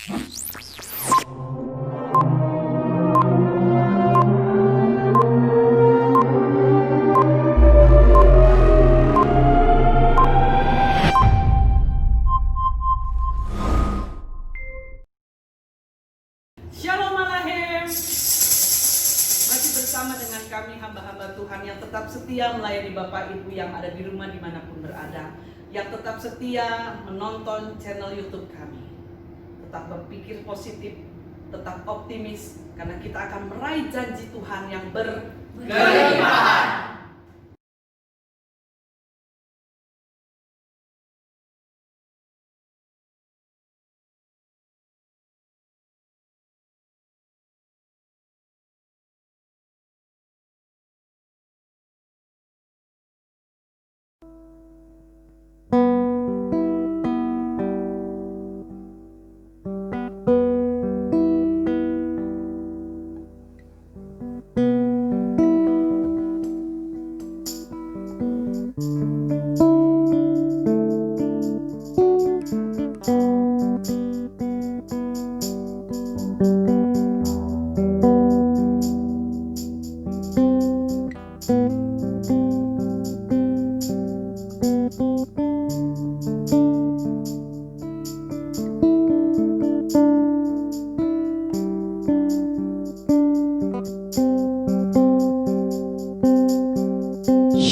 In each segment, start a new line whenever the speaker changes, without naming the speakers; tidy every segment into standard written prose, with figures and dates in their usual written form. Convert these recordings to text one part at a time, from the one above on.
Shalom Malahem. Masih bersama dengan kami hamba-hamba Tuhan yang tetap setia melayani Bapak Ibu yang ada di rumah dimanapun berada, yang tetap setia menonton channel YouTube kami. Tetap berpikir positif, tetap optimis, karena kita akan meraih janji Tuhan yang berkelimpahan.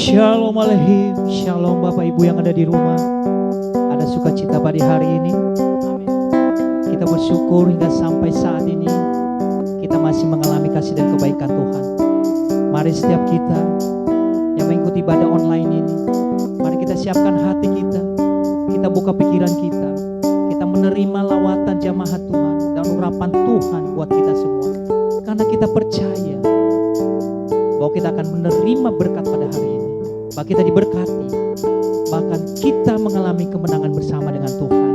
Shalom Alehim, shalom Bapak Ibu yang ada di rumah. Ada sukacita pada hari ini. Kita bersyukur hingga sampai saat ini kita masih mengalami kasih dan kebaikan Tuhan. Mari setiap kita yang mengikuti ibadah online ini, mari kita siapkan hati kita. Kita buka pikiran kita. Kita menerima lawatan jamahat Tuhan dan urapan Tuhan buat kita semua. Karena kita percaya bahwa kita akan menerima berkat pada hari ini. Bahwa kita diberkati, bahkan kita mengalami kemenangan bersama dengan Tuhan.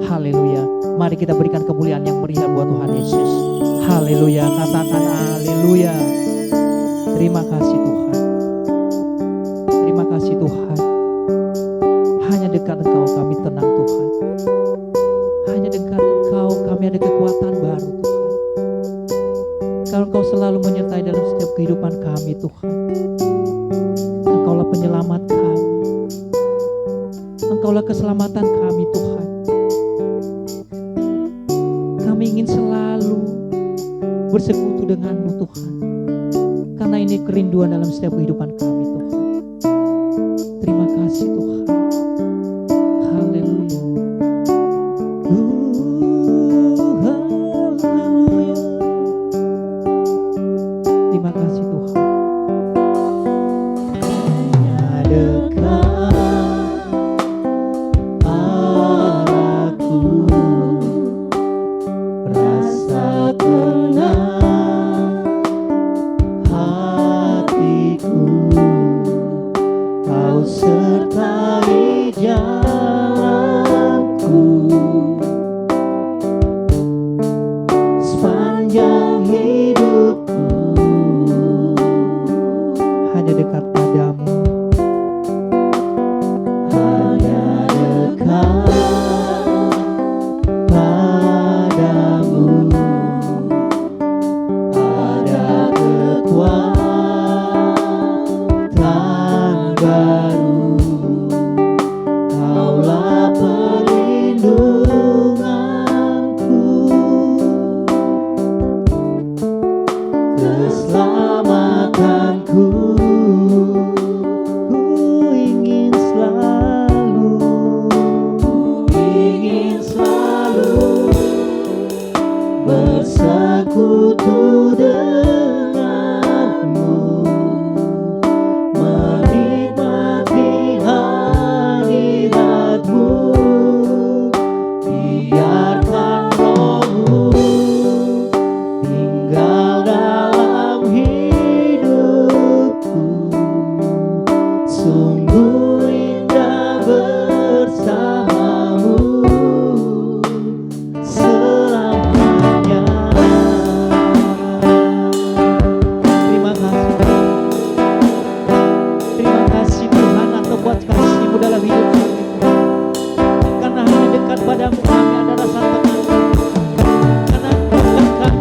Haleluya. Mari kita berikan kemuliaan yang meriah buat Tuhan Yesus. Haleluya. Katakan haleluya. Terima kasih Tuhan. Terima kasih Tuhan. Hanya dekat Engkau kami tenang Tuhan. Hanya dekat Engkau kami ada kekuatan baru Tuhan. Kalau Engkau selalu menyertai dalam setiap kehidupan kami Tuhan. Engkaulah penyelamat kami. Engkaulah keselamatan kami Tuhan. Kami ingin selalu bersekutu denganmu Tuhan. Karena ini kerinduan dalam setiap kehidupan kami Tuhan. Terima kasih Tuhan. Haleluya. Haleluya. Terima kasih Tuhan.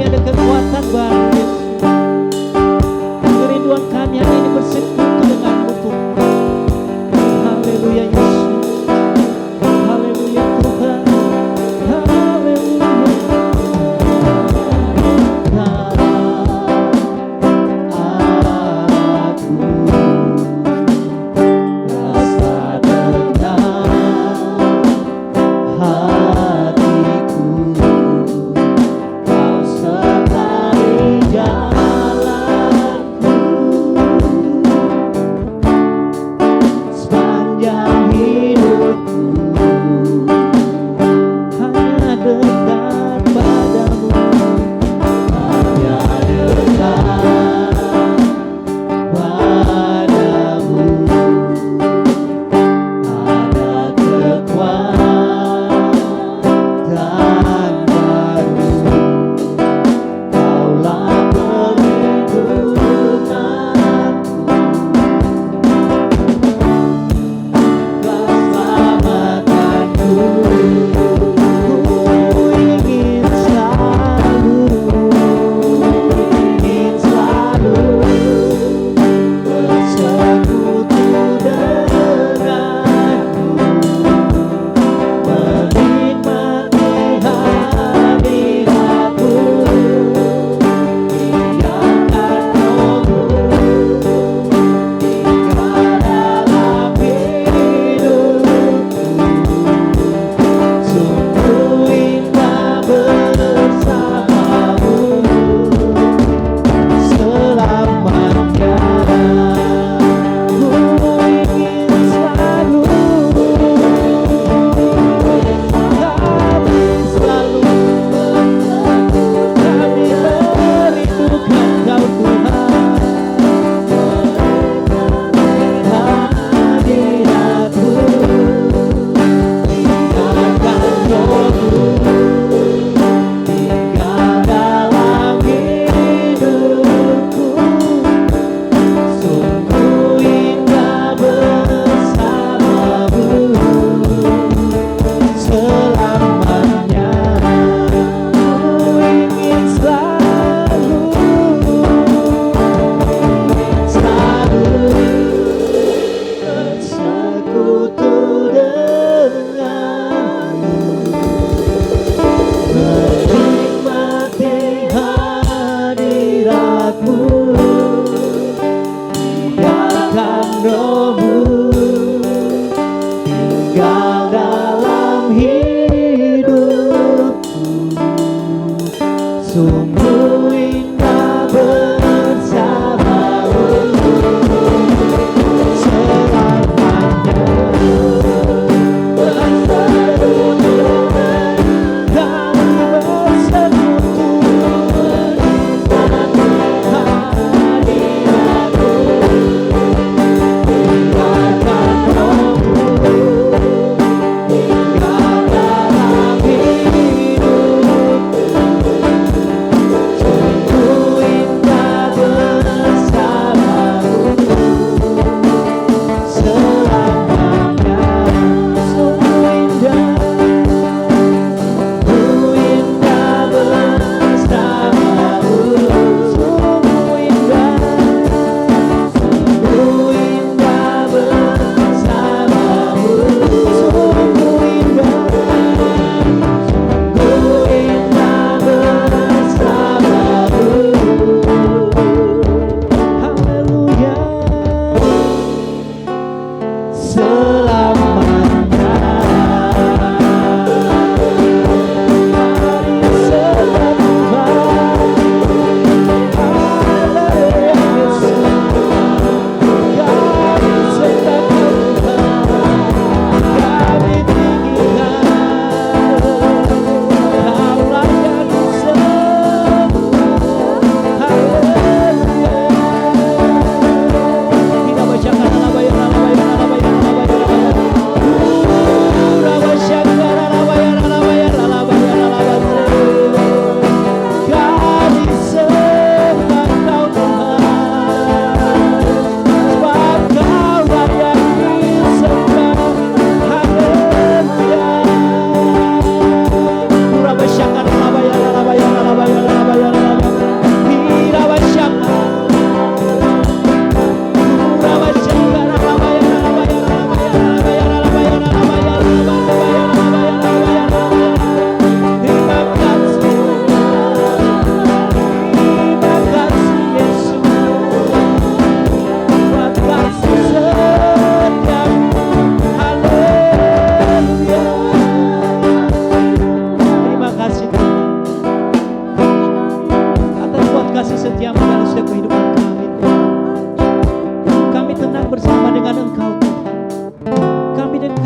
kami ada kekuatan baru Yesus. Kerinduan kami hari ini bersekutu denganmu Tuhan. Haleluya Yesus. Haleluya Tuhan. Haleluya.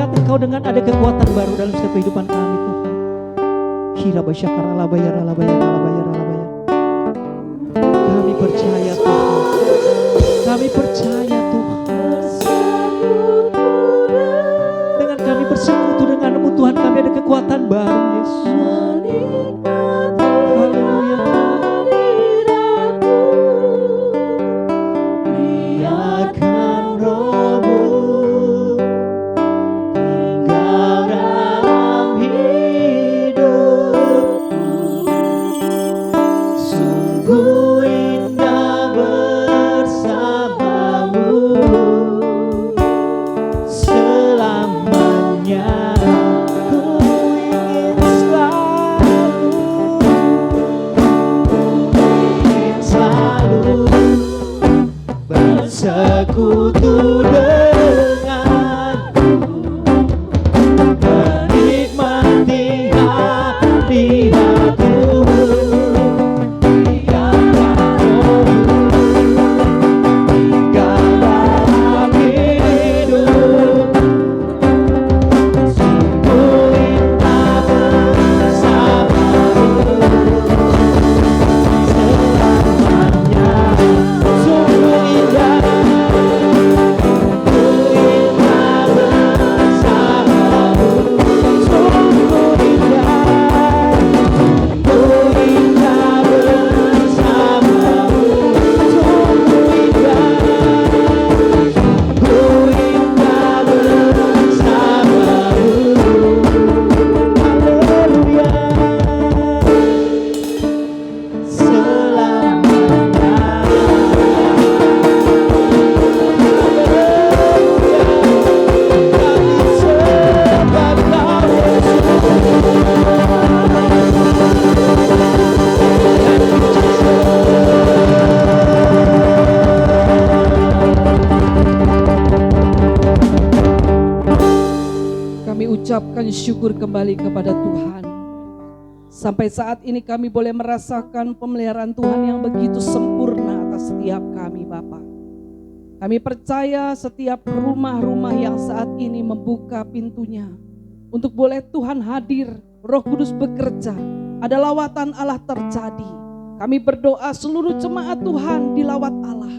melihat Engkau dengan ada kekuatan baru dalam setiap kehidupan kami Tuhan. Kami percaya Tuhan. Kami percaya Tuhan. Dengan kami bersekutu denganmu Tuhan, kami ada kekuatan baru Yesus. Haleluya. Biarkan Roh-Mu tinggal dalam hidupku. Sungguh indah bersamamu selamanya. Ku ingin selalu bersekutu denganmu, menikmati hadiratmu. Biarkan Roh-Mu tinggal dalam hidup. Sungguh indah bersamamu selamanya. Sungguh indah
ucapkan syukur kembali kepada Tuhan. Sampai saat ini kami boleh merasakan pemeliharaan Tuhan yang begitu sempurna atas setiap kami Bapa. Kami percaya setiap rumah-rumah yang saat ini membuka pintunya untuk boleh Tuhan hadir, Roh Kudus bekerja, ada lawatan Allah terjadi. Kami berdoa seluruh jemaat Tuhan dilawat Allah,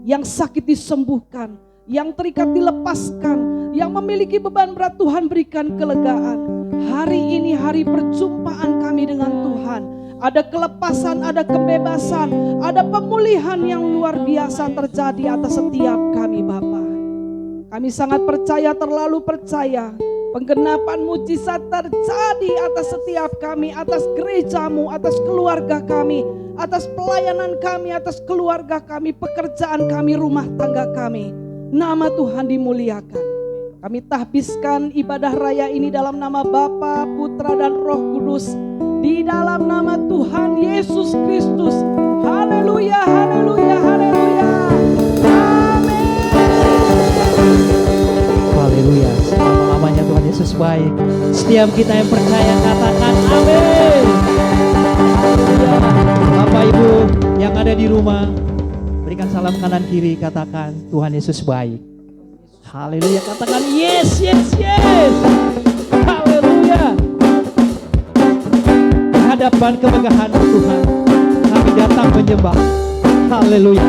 yang sakit disembuhkan, yang terikat dilepaskan, yang memiliki beban berat Tuhan berikan kelegaan. Hari ini hari perjumpaan kami dengan Tuhan. Ada kelepasan, ada kebebasan, ada pemulihan yang luar biasa terjadi atas setiap kami Bapa. Kami sangat percaya, terlalu percaya, penggenapan mujizat terjadi atas setiap kami, atas gerejamu, atas keluarga kami, atas pelayanan kami, atas keluarga kami, pekerjaan kami, rumah tangga kami. Nama Tuhan dimuliakan. Kami tahbiskan ibadah raya ini dalam nama Bapa, Putra dan Roh Kudus, di dalam nama Tuhan Yesus Kristus. Haleluya, haleluya, haleluya. Amin.
Haleluya. Selama-lamanya Tuhan Yesus baik. Setiap kita yang percaya katakan amin. Haleluya. Bapak Ibu yang ada di rumah, berikan salam kanan kiri, katakan Tuhan Yesus baik. Haleluya, katakan yes, yes, yes. Haleluya. Di hadapan kemegahan Tuhan kami datang menyembah. Haleluya.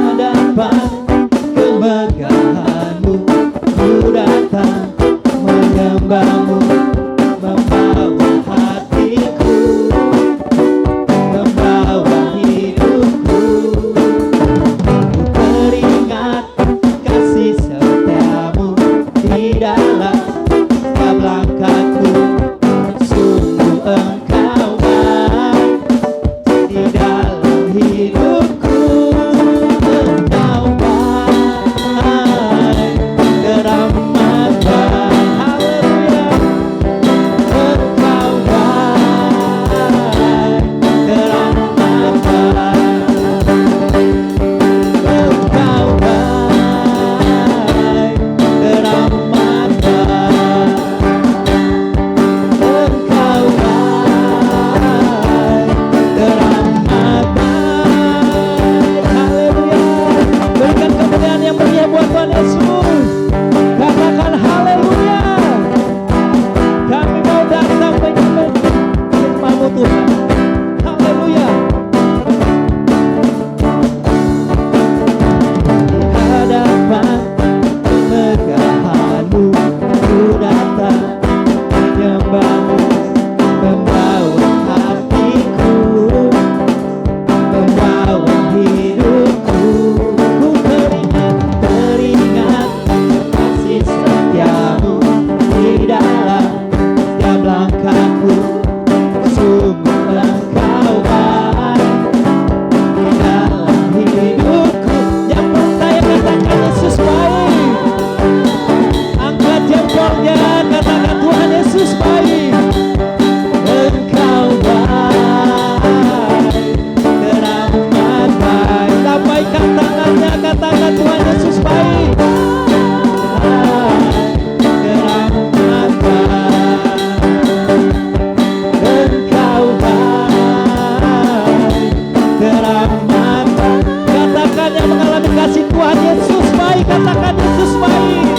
Hadapan kemegahan-Mu ku datang menyembah-Mu, membawa hatiku, membawa hidupku. Ku teringat kasih setiamu di dalam setiap langkahku. Sungguh katakan Tuhan Yesus baik. Engkau baik, terang mata. Katakan yang mengalami kasih Tuhan Yesus baik, katakan Yesus baik.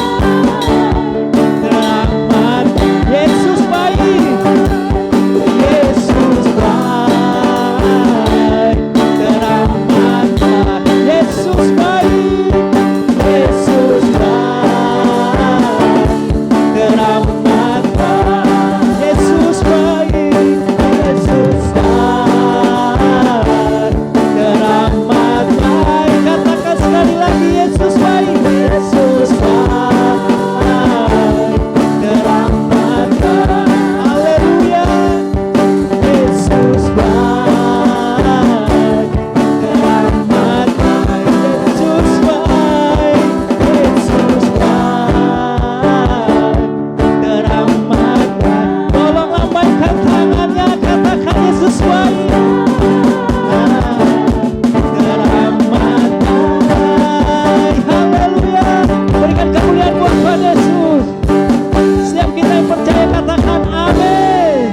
Terang mata, Yesus baik. Yesus baik, terang mata. Yesus baik, Yesus baik, terang mata. Yesus baik, Yesus baik, terang mata. Katakan sekali lagi, Yesus baik, Yesus baik, terang mata. Haleluya. Yesus baik, terang mata. Yesus baik, Yesus baik, terang mata. Tolong lambaikan tangannya, katakan Yesus baik. Terang mata. Haleluya. Berikan kemuliaan buat Tuhan Yesus. Setiap kita yang percaya katakan amin.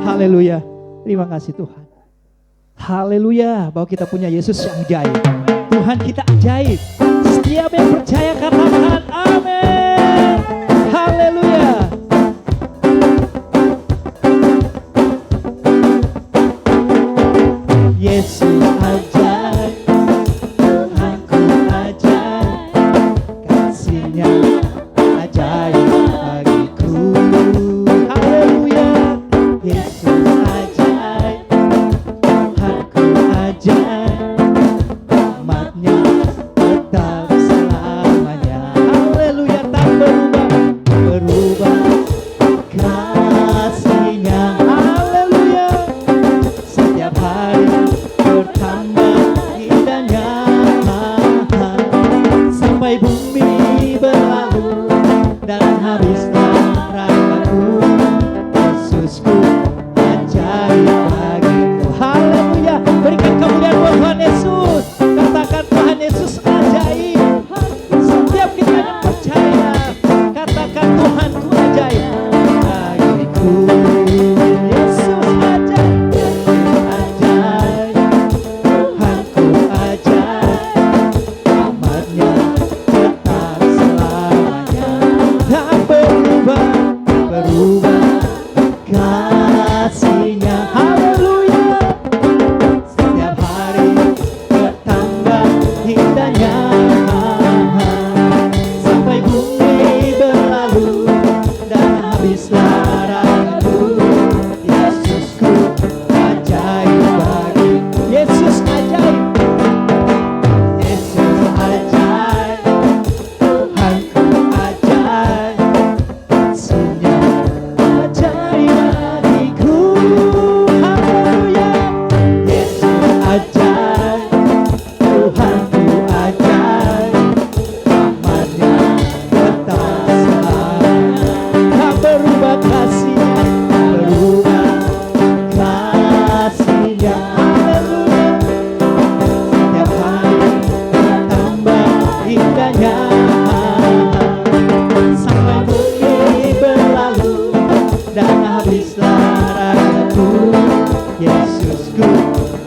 Haleluya. Terima kasih Tuhan. Haleluya. Bahwa kita punya Yesus yang ajaib. Tuhan kita ajaib. Setiap yang percaya katakan amin. Haleluya. Yesus ajaib, Tuhanku ajaib, kasih-Nya ajaib bagiku. Haleluya. Yesus ajaib, Tuhanku ajaib, rahmat-Nya tetap selamanya. Haleluya. Tak berubah, berubah kasih-Nya. Haleluya. Setiap hari bertambah indahnya, sampai bumi berlalu dan habislah ragaku. Yesusku ajaib bagiku. Haleluya. Berikan kemuliaan buat Tuhan Yesus. Katakan Tuhan Yesus ajaib. Setiap kita yang percaya katakan Tuhanku ajaib bagiku. Yesus ajaib, ajaib, Tuhanku ajaib, rahmat-Nya tetap selamanya. Tak berubah, berubah kasih-Nya. Haleluya. Setiap hari bertambah indahnya, sampai bumi berlalu dan habislah ragaku. Yesusku ajaib bagiku. Yesus ajaib, Yesus ajaib, Tuhanku ajaib, kasih-Nya ajaib bagiku. Haleluya. Yesus ajaib, Tuhanku ajaib, rahmat-Nya tetap selamanya. Tak berubah kasih-Nya, berubah kasih-Nya. Haleluya. Setiap hari bertambah indahnya, sampai bumi berlalu dan habislah ragaku. Yesusku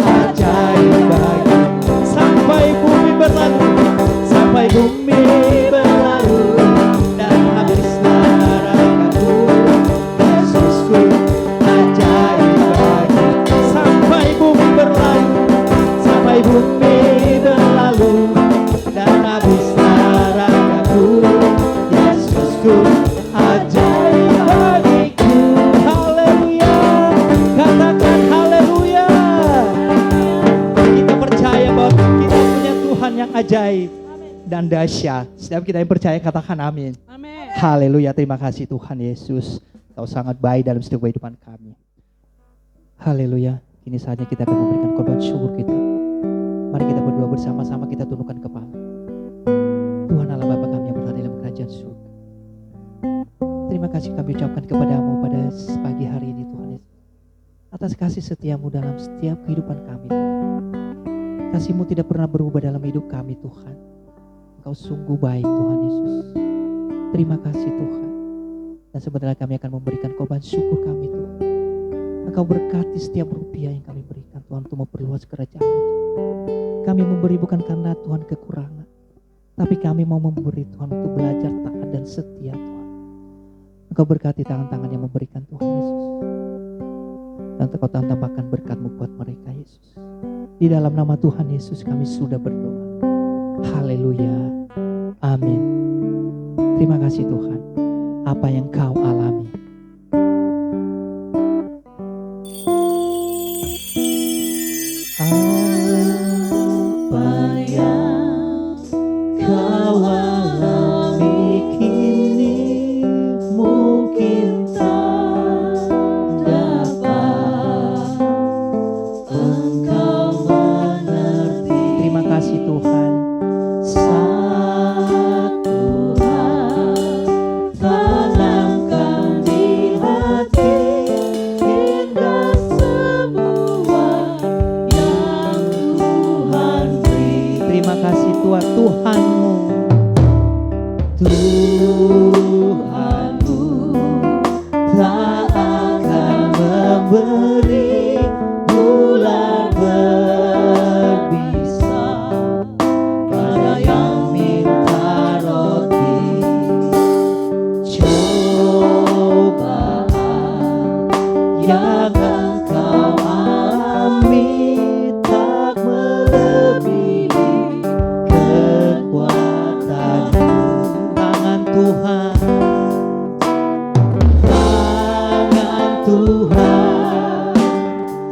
ajaib bagiku. Sampai bumi berlalu, sampai bumi berlalu dan habislah ragaku. Yesusku ajaib bagiku. Sampai bumi berlalu, sampai bumi berlalu dan habislah ragaku. Yesusku ajaib bagiku. Haleluya. Katakan haleluya. Kita percaya bahwa kita punya Tuhan yang ajaib dan dahsyat. Setiap kita yang percaya katakan amin.
Amin.
Haleluya. Terima kasih Tuhan Yesus. Kau sangat baik dalam setiap kehidupan kami. Haleluya. Kini saatnya kita akan memberikan korban syukur kita. Mari kita berdoa bersama-sama, kita tundukkan kepala. Tuhan Allah Bapa kami yang berada dalam kerajaan surga. Terima kasih kami ucapkan kepadamu pada pagi hari ini Tuhan Yesus. Atas kasih setiamu dalam setiap kehidupan kami Tuhan. Kasih-Mu tidak pernah berubah dalam hidup kami Tuhan. Engkau sungguh baik Tuhan Yesus. Terima kasih Tuhan. Dan sebentar kami akan memberikan korban syukur kami Tuhan. Engkau berkati setiap rupiah yang kami berikan Tuhan untuk memperluas kerajaan-Mu. Kami memberi bukan karena Tuhan kekurangan, tapi kami mau memberi Tuhan untuk belajar taat dan setia Tuhan. Engkau berkati tangan-tangan yang memberikan Tuhan Yesus. Dan Engkau tambahkan berkat-Mu buat mereka Yesus. Di dalam nama Tuhan Yesus kami sudah berdoa. Haleluya. Amin. Terima kasih Tuhan. Apa yang Kau alami. Apa yang Kau alami kini mungkin tak dapat Engkau mengerti. Terima kasih Tuhan. Satu hal tanamkan di hati hingga semua yang Tuhan beri. Terima kasih Tuhan, Tuhanmu, Tuhanmu tak akan memberi ular berbisa pada yang minta roti. Cobaan yang engkau alami tak melebihi kekuatanmu. Tangan Tuhan, tangan Tuhan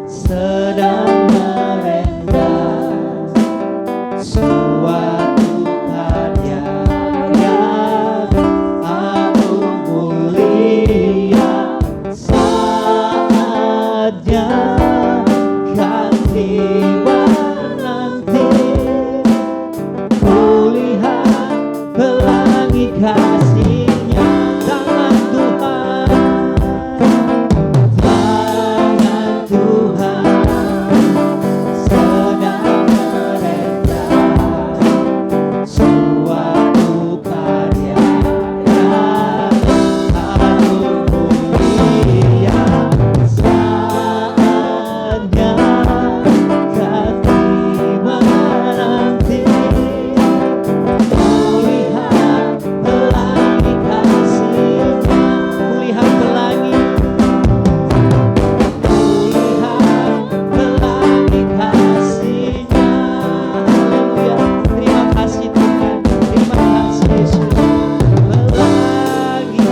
sedang merendam suatu karya yang agung mulia. Saatnya kan tiba nanti, kulihat pelangi kasih-Nya. Tangan Tuhan, tangan Tuhan sedang merendam suatu karya yang agung mulia. Saatnya kan tiba nanti, kulihat pelangi kasih-Nya. Kulihat pelangi, kulihat pelangi kasih-Nya. Haleluya. Terima kasih Tuhan. Terima kasih Yesus. Pelangi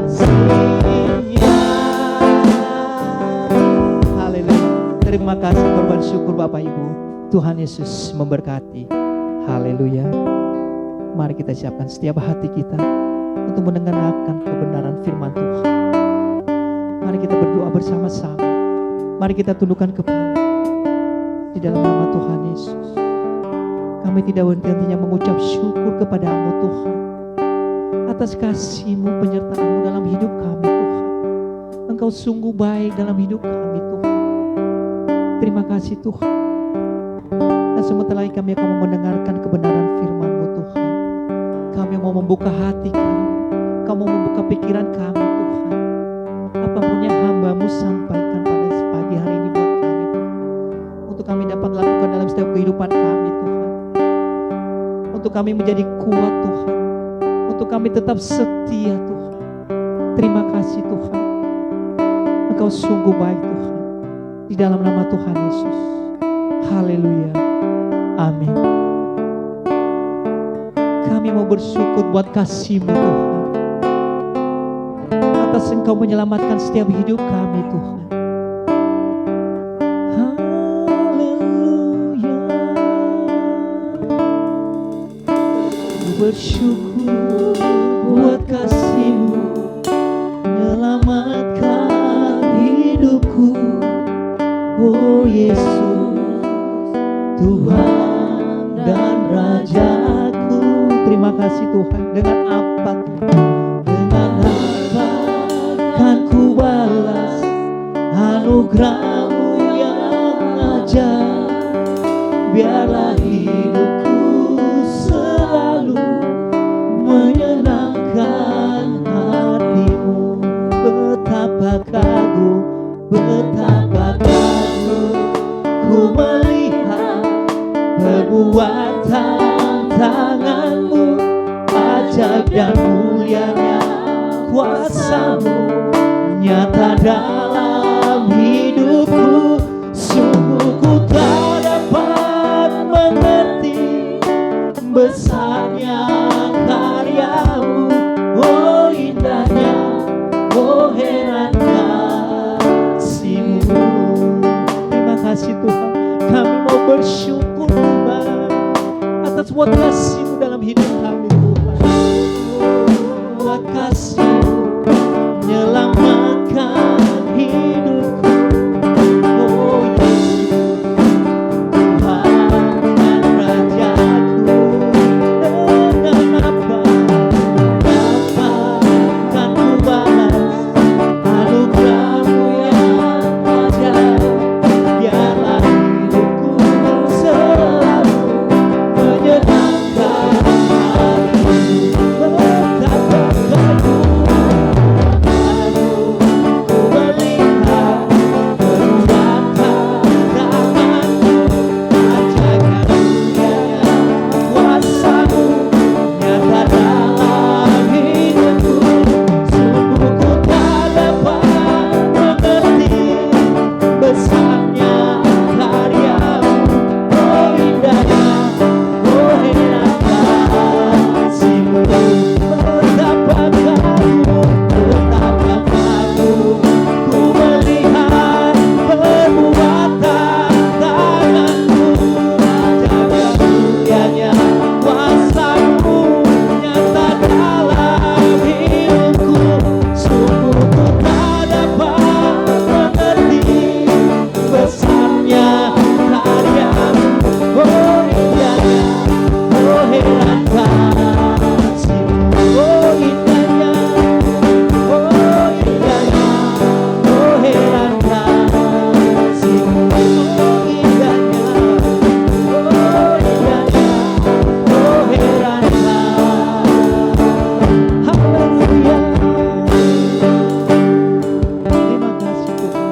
kasih-Nya. Haleluya. Terima kasih korban syukur Bapak Ibu. Tuhan Yesus memberkati. Haleluya. Mari kita siapkan setiap hati kita untuk mendengarkan kebenaran firman Tuhan. Mari kita berdoa bersama-sama. Mari kita tundukkan kepala di dalam nama Tuhan Yesus. Kami tidak henti-hentinya mengucap syukur kepadamu Tuhan, atas kasih-Mu, penyertaan-Mu dalam hidup kami Tuhan. Engkau sungguh baik dalam hidup kami Tuhan. Terima kasih Tuhan. Dan sebentar lagi kami akan mendengarkan kebenaran firman-Mu Tuhan. Kami mau membuka hati kami, Kau mau membuka pikiran kami Tuhan. Apapun yang hamba-Mu sampaikan pada pagi hari ini buat kami Tuhan, untuk kami dapat lakukan dalam setiap kehidupan kami Tuhan. Untuk kami menjadi kuat Tuhan, untuk kami tetap setia Tuhan. Terima kasih Tuhan. Engkau sungguh baik Tuhan. Di dalam nama Tuhan Yesus. Haleluya. Amin. Kami mau bersyukur buat kasih-Mu Tuhan, atas Engkau menyelamatkan setiap hidup kami Tuhan. Haleluya. Bersyukur buat kasih-Mu menyelamatkan hidupku. Oh Yesus, Tuhan dan Rajaku. Terima kasih Tuhan. Dengan apa kan ku balas anugerah-Mu yang ajaib. biarlah hidupku selalu menyenangkan hatimu. Betapa kagum ku melihat perbuatan tanganmu, ajaib dan mulianya kuasamu nyata dalam hidupku. Sungguh ku tak dapat mengerti besarnya karyamu, oh indahnya, oh heran kasih-Mu. Terima kasih Tuhan, kami mau bersyukur Tuhan atas buat kasih-Mu dalam hidup kami Tuhan. Buat kasih-Mu menyelamatkan hidupku. Oh Yesus, Tuhan dan Rajaku, dan apa kan ku balas anugerah-Mu yang ajaib. Biarlah hidupku selalu menyenangkan hatimu. Betapa kagum ku melihat perbuatan tanganmu, ajaib mulianya kuasamu nyata dalam hidupku. Sungguh ku tak dapat mengerti besarnya karyamu, oh indahnya, oh heran kasih-Mu. Betapa kagum ku melihat perbuatan tanganmu, ajaib mulianya kuasamu nyata dalam hidupku. Sungguh ku tak dapat mengerti besarnya karyamu, oh indahnya, oh heran kasih-Mu. Oh indahnya, oh indahnya, oh heran kasih-Mu. Oh indahnya, oh indahnya, oh heran kasih-Mu. Haleluya. Terima kasih Tuhan.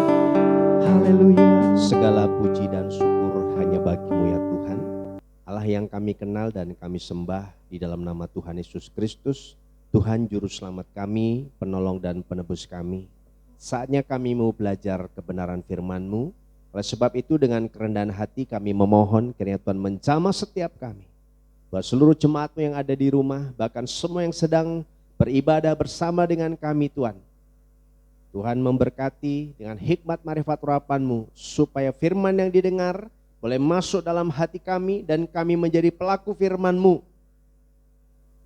Haleluya.
Segala puji dan syukur hanya bagi-Mu ya Tuhan, Allah yang kami kenal dan kami sembah di dalam nama Tuhan Yesus Kristus, Tuhan Juru Selamat kami, penolong dan penebus kami. Saatnya kami mau belajar kebenaran firman-Mu. Oleh sebab itu dengan kerendahan hati kami memohon kiranya Tuhan menjamah setiap kami. Buat seluruh jemaat-Mu yang ada di rumah, bahkan semua yang sedang beribadah bersama dengan kami Tuhan. Tuhan memberkati dengan hikmat marifat urapan-Mu, supaya firman yang didengar boleh masuk dalam hati kami dan kami menjadi pelaku firman-Mu.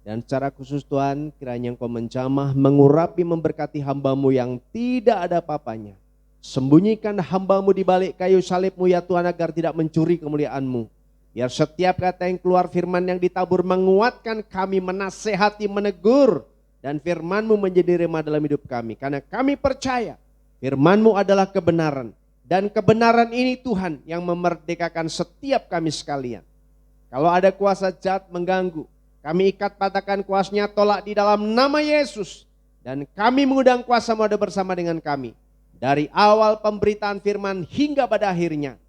Dan secara khusus Tuhan, kiranya Engkau menjamah, mengurapi, memberkati hamba-Mu yang tidak ada apa-apanya. Sembunyikan hamba-Mu di balik kayu salib-Mu ya Tuhan, agar tidak mencuri kemuliaan-Mu. Biar setiap kata yang keluar, firman yang ditabur menguatkan kami, menasehati, menegur. Dan firman-Mu menjadi rema dalam hidup kami. Karena kami percaya firman-Mu adalah kebenaran. Dan kebenaran ini Tuhan yang memerdekakan setiap kami sekalian. Kalau ada kuasa jahat mengganggu, kami ikat patahkan kuasanya, tolak di dalam nama Yesus. Dan kami mengundang kuasa-Mu ada bersama dengan kami. Dari awal pemberitaan firman hingga pada akhirnya,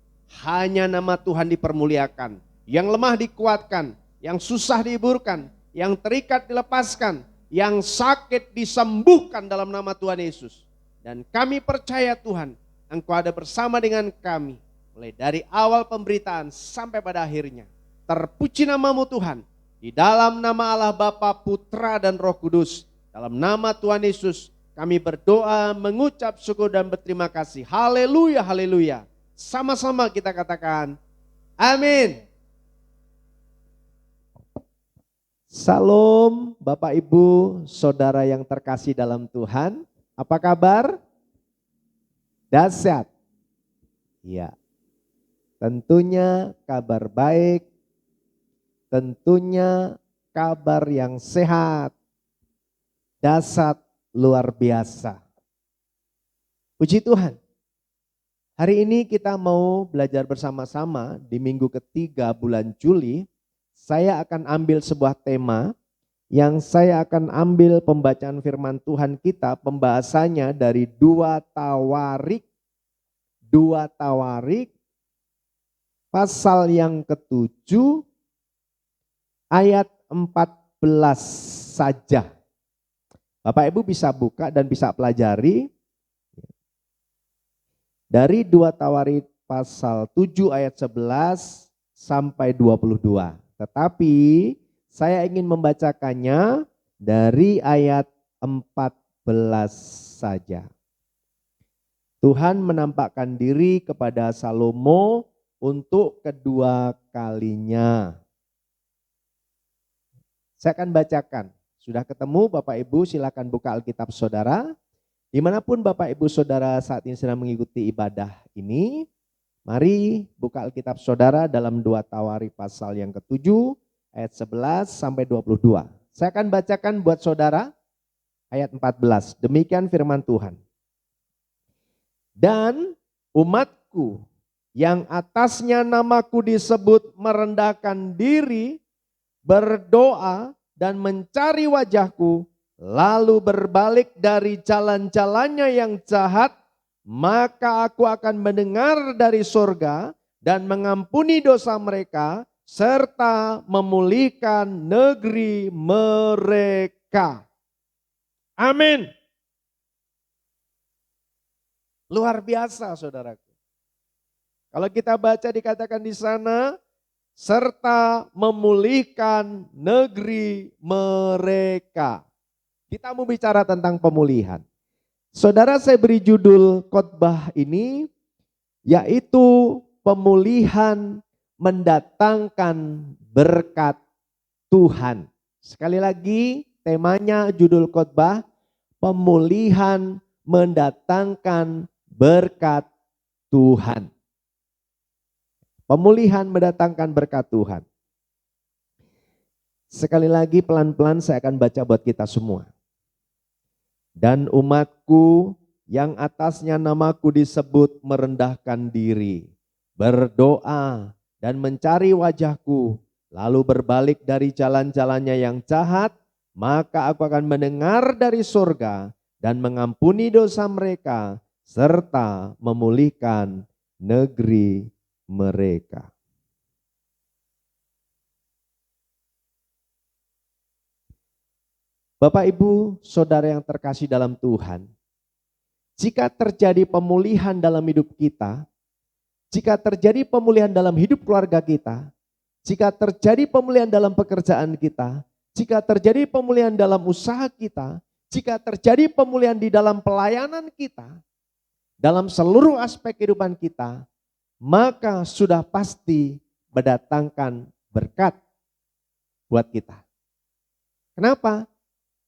hanya nama Tuhan dipermuliakan. Yang lemah dikuatkan, yang susah dihiburkan, yang terikat dilepaskan, yang sakit disembuhkan dalam nama Tuhan Yesus. Dan kami percaya Tuhan, Engkau ada bersama dengan kami. Mulai dari awal pemberitaan sampai pada akhirnya. Terpuji nama-Mu Tuhan. Di dalam nama Allah Bapa, Putra dan Roh Kudus. Dalam nama Tuhan Yesus kami berdoa, mengucap syukur dan berterima kasih. Haleluya, haleluya. Sama-sama kita katakan, amin. Salam Bapak Ibu, Saudara yang terkasih dalam Tuhan. Apa kabar? Dahsyat. Ya. Tentunya kabar baik. Tentunya kabar yang sehat. Dahsyat luar biasa. Puji Tuhan. Hari ini kita mau belajar bersama-sama di minggu ketiga bulan Juli. Saya akan ambil sebuah tema yang saya akan ambil pembacaan firman Tuhan kita, pembahasannya dari 2 Tawarik pasal yang ke-7 ayat 14 saja. Bapak Ibu bisa buka dan bisa pelajari dari 2 Tawarik pasal 7 ayat 11 sampai 22. Tetapi saya ingin membacakannya dari ayat 14 saja. Tuhan menampakkan diri kepada Salomo untuk kedua kalinya. Saya akan bacakan. Sudah ketemu Bapak Ibu, silakan buka Alkitab saudara. Dimanapun Bapak Ibu saudara saat ini sedang mengikuti ibadah ini, mari buka Alkitab saudara dalam 2 Tawarik pasal yang ke-7 ayat 11 sampai 22. Saya akan bacakan buat saudara ayat 14. Demikian firman Tuhan. Dan umatku yang atasnya namaku disebut merendahkan diri, berdoa dan mencari wajahku, lalu berbalik dari jalan-jalannya yang jahat, maka aku akan mendengar dari surga dan mengampuni dosa mereka, serta memulihkan negeri mereka. Amin. Luar biasa saudaraku. Kalau kita baca dikatakan di sana, serta memulihkan negeri mereka. Kita mau bicara tentang pemulihan. Saudara, saya beri judul khotbah ini yaitu pemulihan mendatangkan berkat Tuhan. Sekali lagi temanya judul khotbah pemulihan mendatangkan berkat Tuhan. Pemulihan mendatangkan berkat Tuhan. Sekali lagi pelan-pelan saya akan baca buat kita semua. Dan umatku yang atasnya namaku disebut merendahkan diri, berdoa dan mencari wajahku, lalu berbalik dari jalan-jalannya yang jahat, maka aku akan mendengar dari surga dan mengampuni dosa mereka, serta memulihkan negeri mereka. Bapak Ibu, saudara yang terkasih dalam Tuhan, jika terjadi pemulihan dalam hidup kita, jika terjadi pemulihan dalam hidup keluarga kita, jika terjadi pemulihan dalam pekerjaan kita, jika terjadi pemulihan dalam usaha kita, jika terjadi pemulihan di dalam pelayanan kita, dalam seluruh aspek kehidupan kita, maka sudah pasti mendatangkan berkat buat kita. Kenapa?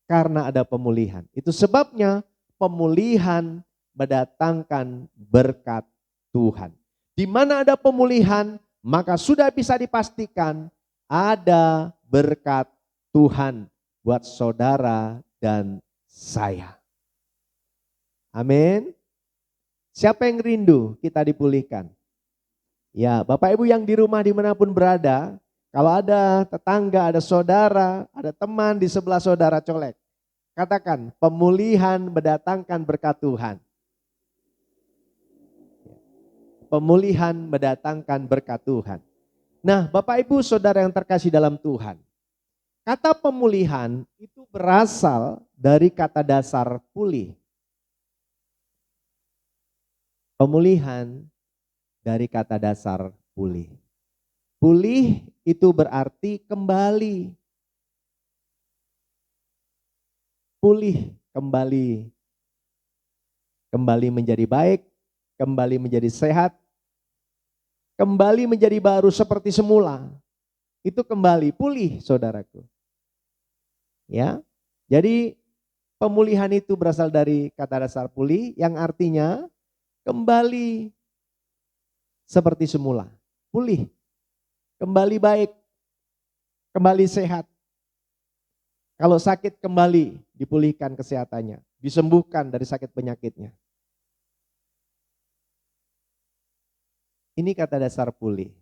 Karena ada pemulihan. Itu sebabnya pemulihan mendatangkan berkat Tuhan. Di mana ada pemulihan, maka sudah bisa dipastikan ada berkat Tuhan buat saudara dan saya. Amin. Siapa yang rindu kita dipulihkan? Ya, Bapak Ibu yang di rumah dimanapun berada, kalau ada tetangga, ada saudara, ada teman di sebelah saudara colek, katakan pemulihan mendatangkan berkat Tuhan. Pemulihan mendatangkan berkat Tuhan. Nah, Bapak Ibu saudara yang terkasih dalam Tuhan, kata pemulihan itu berasal dari kata dasar pulih. Pemulihan dari kata dasar pulih. Pulih itu berarti kembali. Pulih kembali. Kembali menjadi baik, kembali menjadi sehat, kembali menjadi baru seperti semula. Itu kembali pulih, saudaraku. Ya. Jadi pemulihan itu berasal dari kata dasar pulih yang artinya kembali seperti semula, pulih, kembali baik, kembali sehat. Kalau sakit kembali dipulihkan kesehatannya, disembuhkan dari sakit penyakitnya. Ini kata dasar pulih.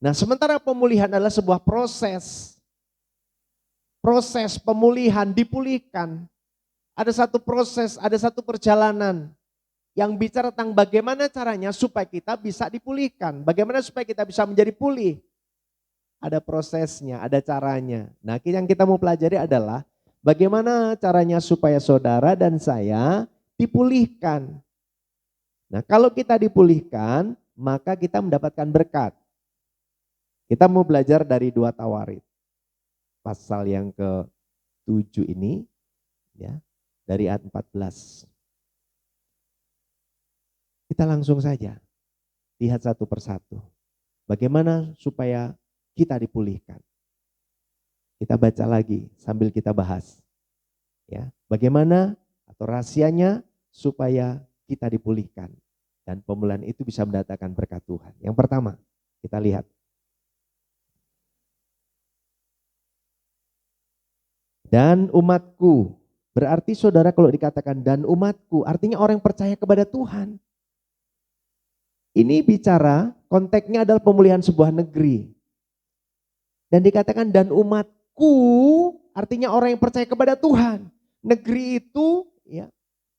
Nah, sementara pemulihan adalah sebuah proses. Proses pemulihan, dipulihkan. Ada satu proses, ada satu perjalanan yang bicara tentang bagaimana caranya supaya kita bisa dipulihkan. Bagaimana supaya kita bisa menjadi pulih. Ada prosesnya, ada caranya. Nah, yang kita mau pelajari adalah bagaimana caranya supaya saudara dan saya dipulihkan. Nah, kalau kita dipulihkan, maka kita mendapatkan berkat. Kita mau belajar dari 2 Tawarid. Pasal yang ke-7 ini, ya, dari ayat 14. Kita langsung saja lihat satu persatu. Bagaimana supaya kita dipulihkan. Kita baca lagi sambil kita bahas. Ya, bagaimana atau rahasianya supaya kita dipulihkan. Dan pemulihan itu bisa mendatangkan berkat Tuhan. Yang pertama, kita lihat. Dan umatku, berarti saudara kalau dikatakan dan umatku, artinya orang yang percaya kepada Tuhan. Ini bicara, konteksnya adalah pemulihan sebuah negeri. Dan dikatakan dan umatku, artinya orang yang percaya kepada Tuhan. Negeri itu, ya,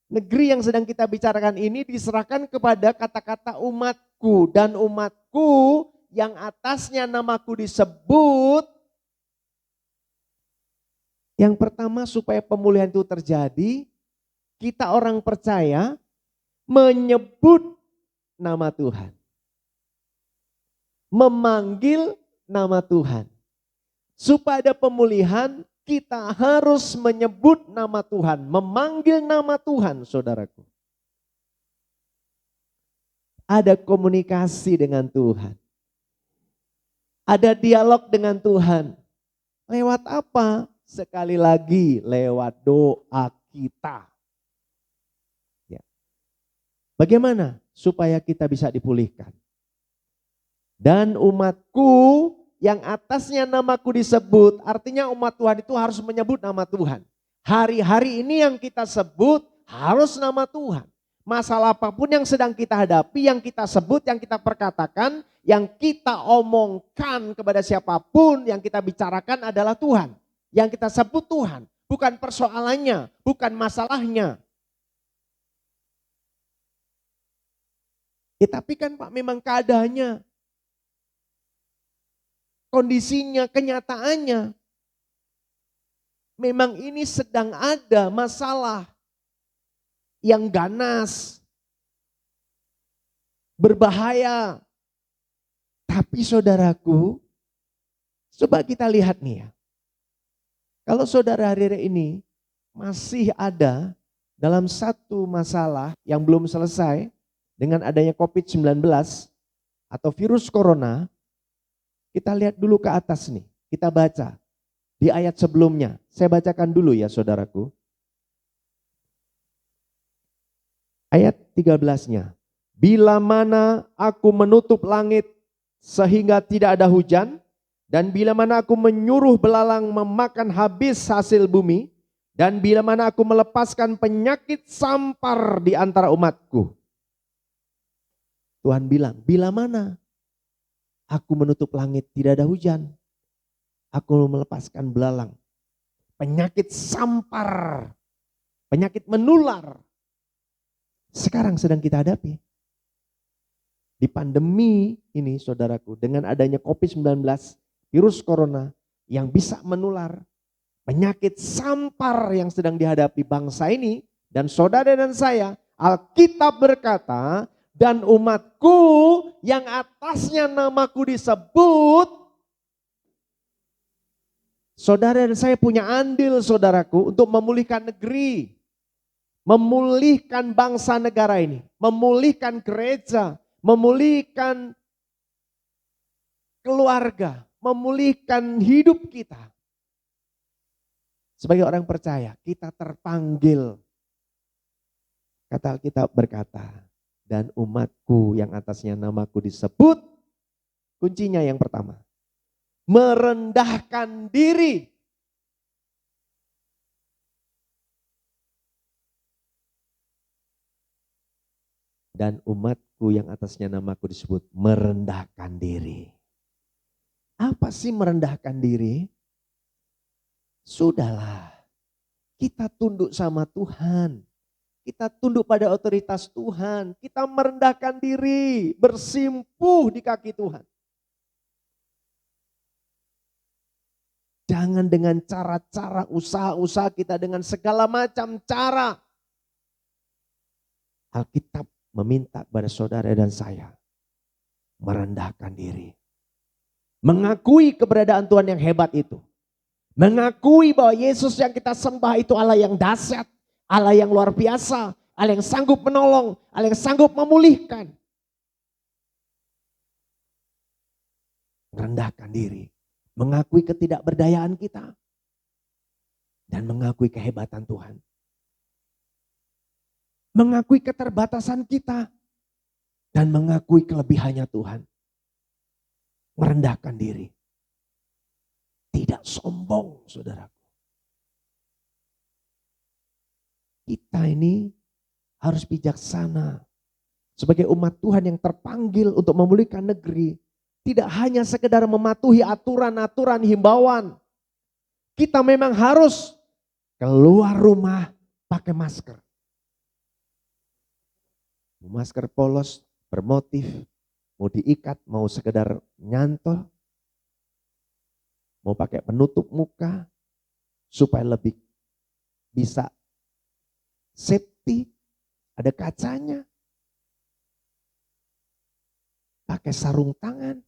negeri yang sedang kita bicarakan ini diserahkan kepada kata-kata umatku. Dan umatku yang atasnya namaku disebut. Yang pertama supaya pemulihan itu terjadi, kita orang percaya menyebut nama Tuhan. Memanggil nama Tuhan. Supaya ada pemulihan, kita harus menyebut nama Tuhan. Memanggil nama Tuhan, saudaraku. Ada komunikasi dengan Tuhan. Ada dialog dengan Tuhan. Lewat apa? Sekali lagi lewat doa kita. Ya. Bagaimana supaya kita bisa dipulihkan? Dan umatku yang atasnya namaku disebut, artinya umat Tuhan itu harus menyebut nama Tuhan. Hari-hari ini yang kita sebut harus nama Tuhan. Masalah apapun yang sedang kita hadapi, yang kita sebut, yang kita perkatakan, yang kita omongkan kepada siapapun, yang kita bicarakan adalah Tuhan. Yang kita sebut Tuhan, bukan persoalannya, bukan masalahnya. Ya, tapi kan Pak memang keadaannya, kondisinya, kenyataannya. Memang ini sedang ada masalah yang ganas, berbahaya. Tapi saudaraku, coba kita lihat nih ya. Kalau saudara hari ini masih ada dalam satu masalah yang belum selesai dengan adanya COVID-19 atau virus corona, kita lihat dulu ke atas nih, kita baca di ayat sebelumnya. Saya bacakan dulu ya saudaraku. Ayat 13-nya. Bila mana aku menutup langit sehingga tidak ada hujan, dan bila mana aku menyuruh belalang memakan habis hasil bumi, dan bila mana aku melepaskan penyakit sampar di antara umatku. Tuhan bilang, bila mana aku menutup langit tidak ada hujan, aku melepaskan belalang. Penyakit sampar, penyakit menular. Sekarang sedang kita hadapi. Di pandemi ini saudaraku, dengan adanya COVID-19, virus corona yang bisa menular, penyakit sampar yang sedang dihadapi bangsa ini dan saudara dan saya, Alkitab berkata, dan umatku yang atasnya namaku disebut, saudara dan saya punya andil saudaraku untuk memulihkan negeri, memulihkan bangsa negara ini, memulihkan gereja, memulihkan keluarga, memulihkan hidup kita. Sebagai orang percaya, kita terpanggil. Kata Alkitab berkata, dan umatku yang atasnya namaku disebut, kuncinya yang pertama, merendahkan diri. Dan umatku saudaraku yang atasnya namaku disebut merendahkan diri. Apa sih merendahkan diri? Sudahlah, kita tunduk sama Tuhan. Kita tunduk pada otoritas Tuhan. Kita merendahkan diri, bersimpuh di kaki Tuhan. Jangan dengan cara-cara usaha-usaha kita dengan segala macam cara. Alkitab meminta kepada saudara dan saya merendahkan diri. Mengakui keberadaan Tuhan yang hebat itu. Mengakui bahwa Yesus yang kita sembah itu Allah yang dahsyat, Allah yang luar biasa, Allah yang sanggup menolong, Allah yang sanggup memulihkan. Merendahkan diri, mengakui ketidakberdayaan kita, dan mengakui kehebatan Tuhan. Mengakui keterbatasan kita, dan mengakui kelebihannya Tuhan. Merendahkan diri. Tidak sombong, saudaraku. Kita ini harus bijaksana. Sebagai umat Tuhan yang terpanggil untuk memulihkan negeri. Tidak hanya sekedar mematuhi aturan-aturan himbauan. Kita memang harus keluar rumah pakai masker. Masker polos bermotif, mau diikat, mau sekedar nyantol. Mau pakai penutup muka supaya lebih bisa safety, ada kacanya. Pakai sarung tangan.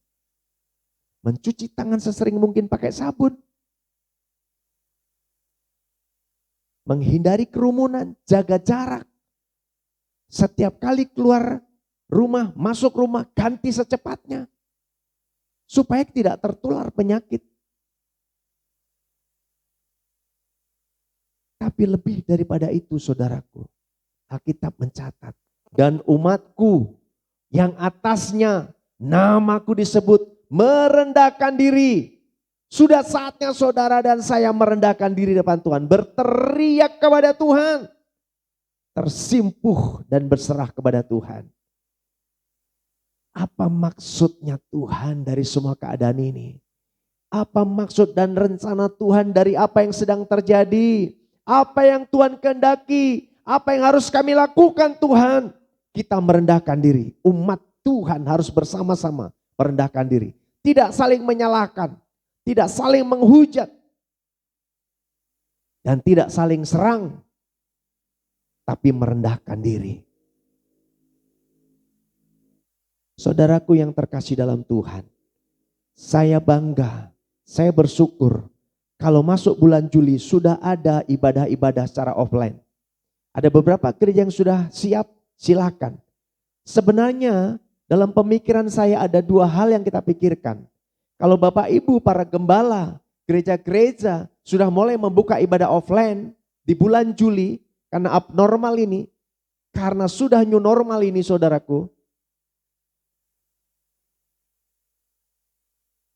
Mencuci tangan sesering mungkin pakai sabun. Menghindari kerumunan, jaga jarak. Setiap kali keluar rumah, masuk rumah, ganti secepatnya. Supaya tidak tertular penyakit. Tapi lebih daripada itu saudaraku, Alkitab mencatat. Dan umatku yang atasnya namaku disebut merendahkan diri. Sudah saatnya saudara dan saya merendahkan diri depan Tuhan. Berteriak kepada Tuhan. Tersimpuh dan berserah kepada Tuhan. Apa maksudnya Tuhan dari semua keadaan ini? Apa maksud dan rencana Tuhan dari apa yang sedang terjadi? Apa yang Tuhan kehendaki? Apa yang harus kami lakukan Tuhan? Kita merendahkan diri. Umat Tuhan harus bersama-sama merendahkan diri. Tidak saling menyalahkan. Tidak saling menghujat. Dan tidak saling serang. Tapi merendahkan diri. Saudaraku yang terkasih dalam Tuhan. Saya bangga. Saya bersyukur. Kalau masuk bulan Juli sudah ada ibadah-ibadah secara offline. Ada beberapa gereja yang sudah siap, silakan. Sebenarnya dalam pemikiran saya ada dua hal yang kita pikirkan. Kalau Bapak Ibu para gembala, gereja-gereja sudah mulai membuka ibadah offline di bulan Juli karena abnormal ini, karena sudah new normal ini saudaraku.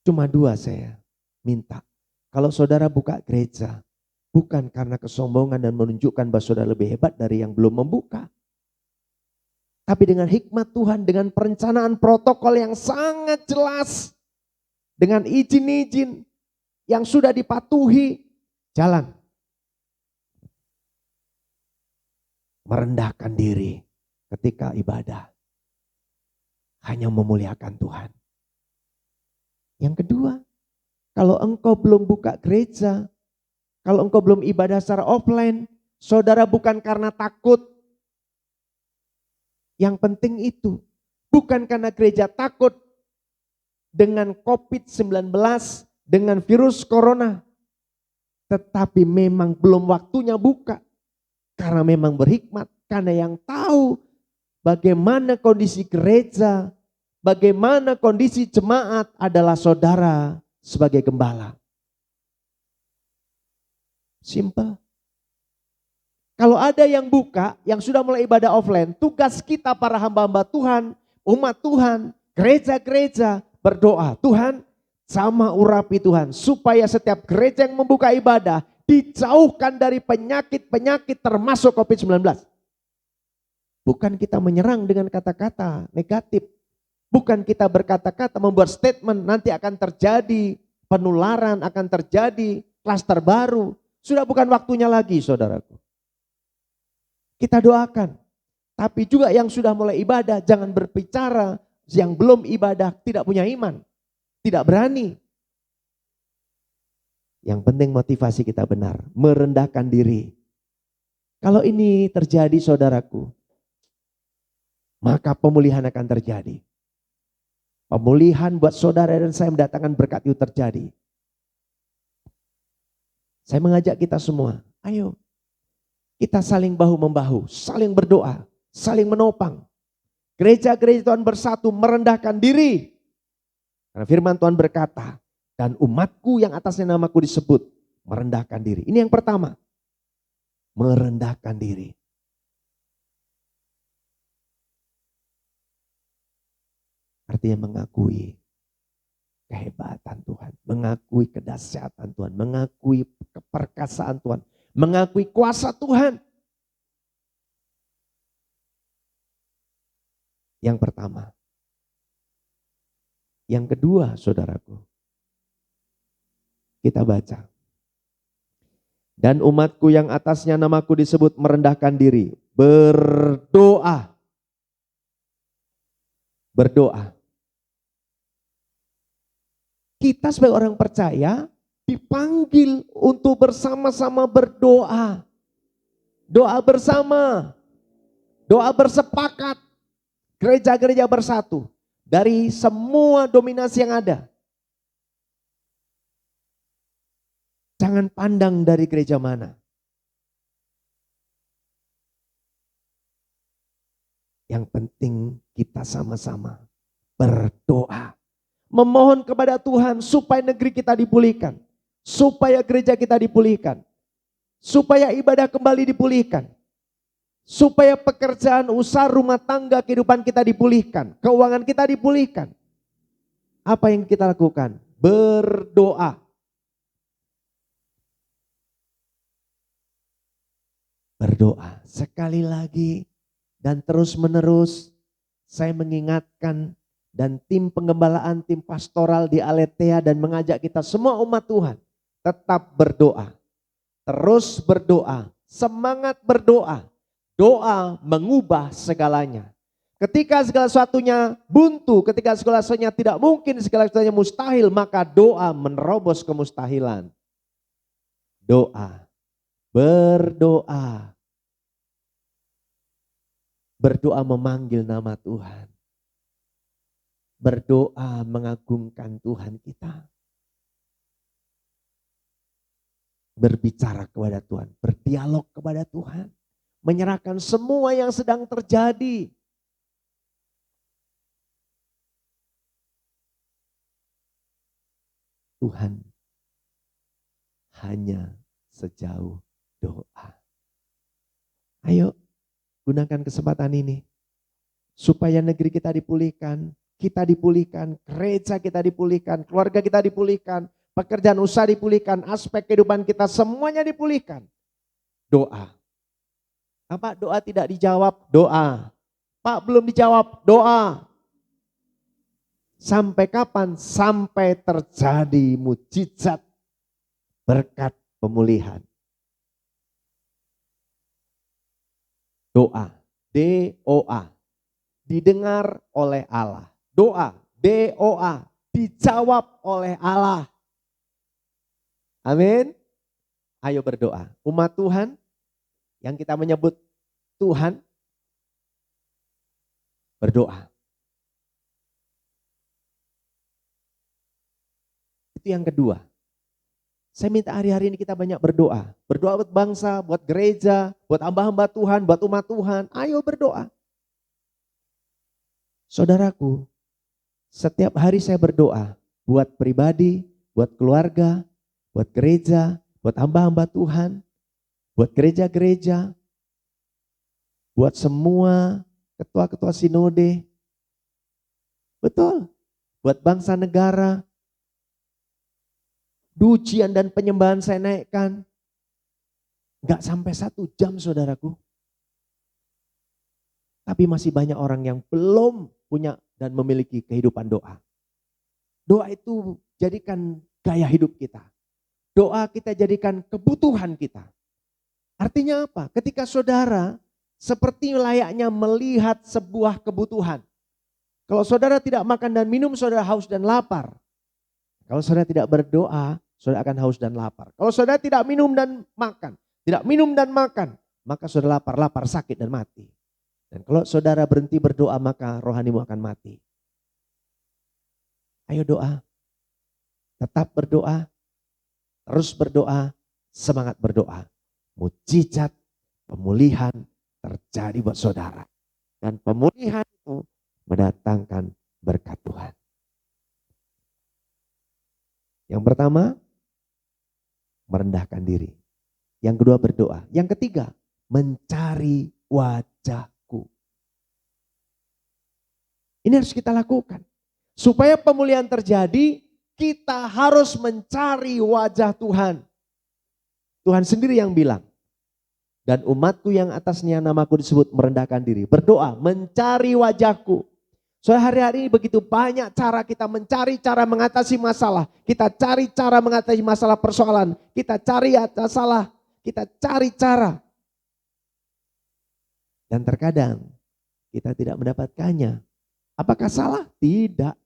Cuma dua saya minta. Kalau saudara buka gereja, bukan karena kesombongan dan menunjukkan bahwa saudara lebih hebat dari yang belum membuka. Tapi dengan hikmat Tuhan, dengan perencanaan protokol yang sangat jelas. Dengan izin-izin yang sudah dipatuhi, jalan. Merendahkan diri ketika ibadah. Hanya memuliakan Tuhan. Yang kedua, kalau engkau belum buka gereja, kalau engkau belum ibadah secara offline, saudara bukan karena takut. Yang penting itu, bukan karena gereja takut dengan COVID-19, dengan virus corona. Tetapi memang belum waktunya buka. Karena memang berhikmat, karena yang tahu bagaimana kondisi gereja, bagaimana kondisi jemaat adalah saudara sebagai gembala. Simple. Kalau ada yang buka, yang sudah mulai ibadah offline, tugas kita para hamba-hamba Tuhan, umat Tuhan, gereja-gereja berdoa. Tuhan, sama urapi Tuhan, supaya setiap gereja yang membuka ibadah dijauhkan dari penyakit-penyakit termasuk COVID-19. Bukan kita menyerang dengan kata-kata negatif. Bukan kita berkata-kata membuat statement nanti akan terjadi penularan, akan terjadi klaster baru. Sudah bukan waktunya lagi, saudaraku. Kita doakan. Tapi juga yang sudah mulai ibadah jangan berbicara yang belum ibadah tidak punya iman. Tidak berani. Yang penting motivasi kita benar. Merendahkan diri. Kalau ini terjadi saudaraku, maka pemulihan akan terjadi. Pemulihan buat saudara dan saya mendatangkan berkat itu terjadi. Saya mengajak kita semua, ayo kita saling bahu-membahu, saling berdoa, saling menopang. Gereja-gereja Tuhan bersatu merendahkan diri. Karena firman Tuhan berkata, dan umatku yang atasnya namaku disebut, merendahkan diri. Ini yang pertama, merendahkan diri. Artinya mengakui kehebatan Tuhan, mengakui kedahsyatan Tuhan, mengakui keperkasaan Tuhan, mengakui kuasa Tuhan. Yang pertama. Yang kedua, saudaraku, kita baca. Dan umatku yang atasnya namaku disebut merendahkan diri, berdoa. Berdoa. Kita sebagai orang percaya dipanggil untuk bersama-sama berdoa. Doa bersama. Doa bersepakat. Gereja-gereja bersatu. Dari semua dominasi yang ada. Jangan pandang dari gereja mana. Yang penting kita sama-sama berdoa. Memohon kepada Tuhan supaya negeri kita dipulihkan. Supaya gereja kita dipulihkan. Supaya ibadah kembali dipulihkan. Supaya pekerjaan, usaha, rumah tangga, kehidupan kita dipulihkan. Keuangan kita dipulihkan. Apa yang kita lakukan? Berdoa. Berdoa. Sekali lagi dan terus menerus saya mengingatkan dan tim penggembalaan, tim pastoral di Aletheia dan mengajak kita semua umat Tuhan tetap berdoa. Terus berdoa, semangat berdoa. Doa mengubah segalanya. Ketika segala sesuatunya buntu, ketika segala sesuatunya tidak mungkin, segala sesuatunya mustahil, maka doa menerobos kemustahilan. Doa, berdoa. Berdoa memanggil nama Tuhan. Berdoa mengagungkan Tuhan kita. Berbicara kepada Tuhan, berdialog kepada Tuhan. Menyerahkan semua yang sedang terjadi. Tuhan hanya sejauh doa. Ayo gunakan kesempatan ini. Supaya negeri kita dipulihkan. Kita dipulihkan, gereja kita dipulihkan, keluarga kita dipulihkan, pekerjaan usaha dipulihkan, aspek kehidupan kita semuanya dipulihkan. Doa. Apa doa tidak dijawab? Doa. Pak belum dijawab? Doa. Sampai kapan? Sampai terjadi mujizat berkat pemulihan. Doa. D-O-A. Didengar oleh Allah. Doa, doa, dijawab oleh Allah. Amin. Ayo berdoa. Umat Tuhan yang kita menyebut Tuhan, berdoa. Itu yang kedua. Saya minta hari-hari ini kita banyak berdoa. Berdoa buat bangsa, buat gereja, buat hamba-hamba Tuhan, buat umat Tuhan. Ayo berdoa. Saudaraku, setiap hari saya berdoa buat pribadi, buat keluarga, buat gereja, buat hamba-hamba Tuhan, buat gereja-gereja, buat semua ketua-ketua sinode. Betul, buat bangsa negara. Pujian dan penyembahan saya naikkan. Enggak sampai 1 jam saudaraku. Tapi masih banyak orang yang belum punya dan memiliki kehidupan doa. Doa itu jadikan gaya hidup kita. Doa kita jadikan kebutuhan kita. Artinya apa? Ketika saudara seperti layaknya melihat sebuah kebutuhan. Kalau saudara tidak makan dan minum, saudara haus dan lapar. Kalau saudara tidak berdoa, saudara akan haus dan lapar. Kalau saudara tidak minum dan makan, maka saudara lapar, sakit dan mati. Dan kalau saudara berhenti berdoa, maka rohanimu akan mati. Ayo doa, tetap berdoa, terus berdoa, semangat berdoa. Mujizat pemulihan terjadi buat saudara. Dan pemulihan itu mendatangkan berkat Tuhan. Yang pertama, merendahkan diri. Yang kedua, berdoa. Yang ketiga, mencari wajahku. Ini harus kita lakukan. Supaya pemulihan terjadi, kita harus mencari wajah Tuhan. Tuhan sendiri yang bilang, dan umatku yang atasnya namaku disebut merendahkan diri. Berdoa, mencari wajahku. Soalnya hari-hari ini begitu banyak cara kita mencari cara mengatasi masalah. Kita cari cara mengatasi masalah persoalan. Kita cari masalah, kita cari cara. Dan terkadang kita tidak mendapatkannya. Apakah salah? Tidak.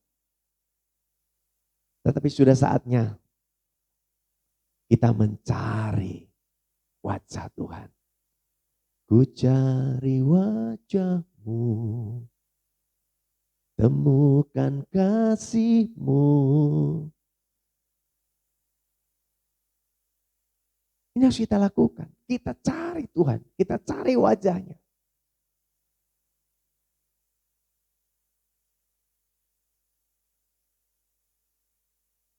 Tetapi sudah saatnya kita mencari wajah Tuhan. Ku cari wajahmu, temukan kasihmu. Ini harus kita lakukan. Kita cari Tuhan, kita cari wajahnya.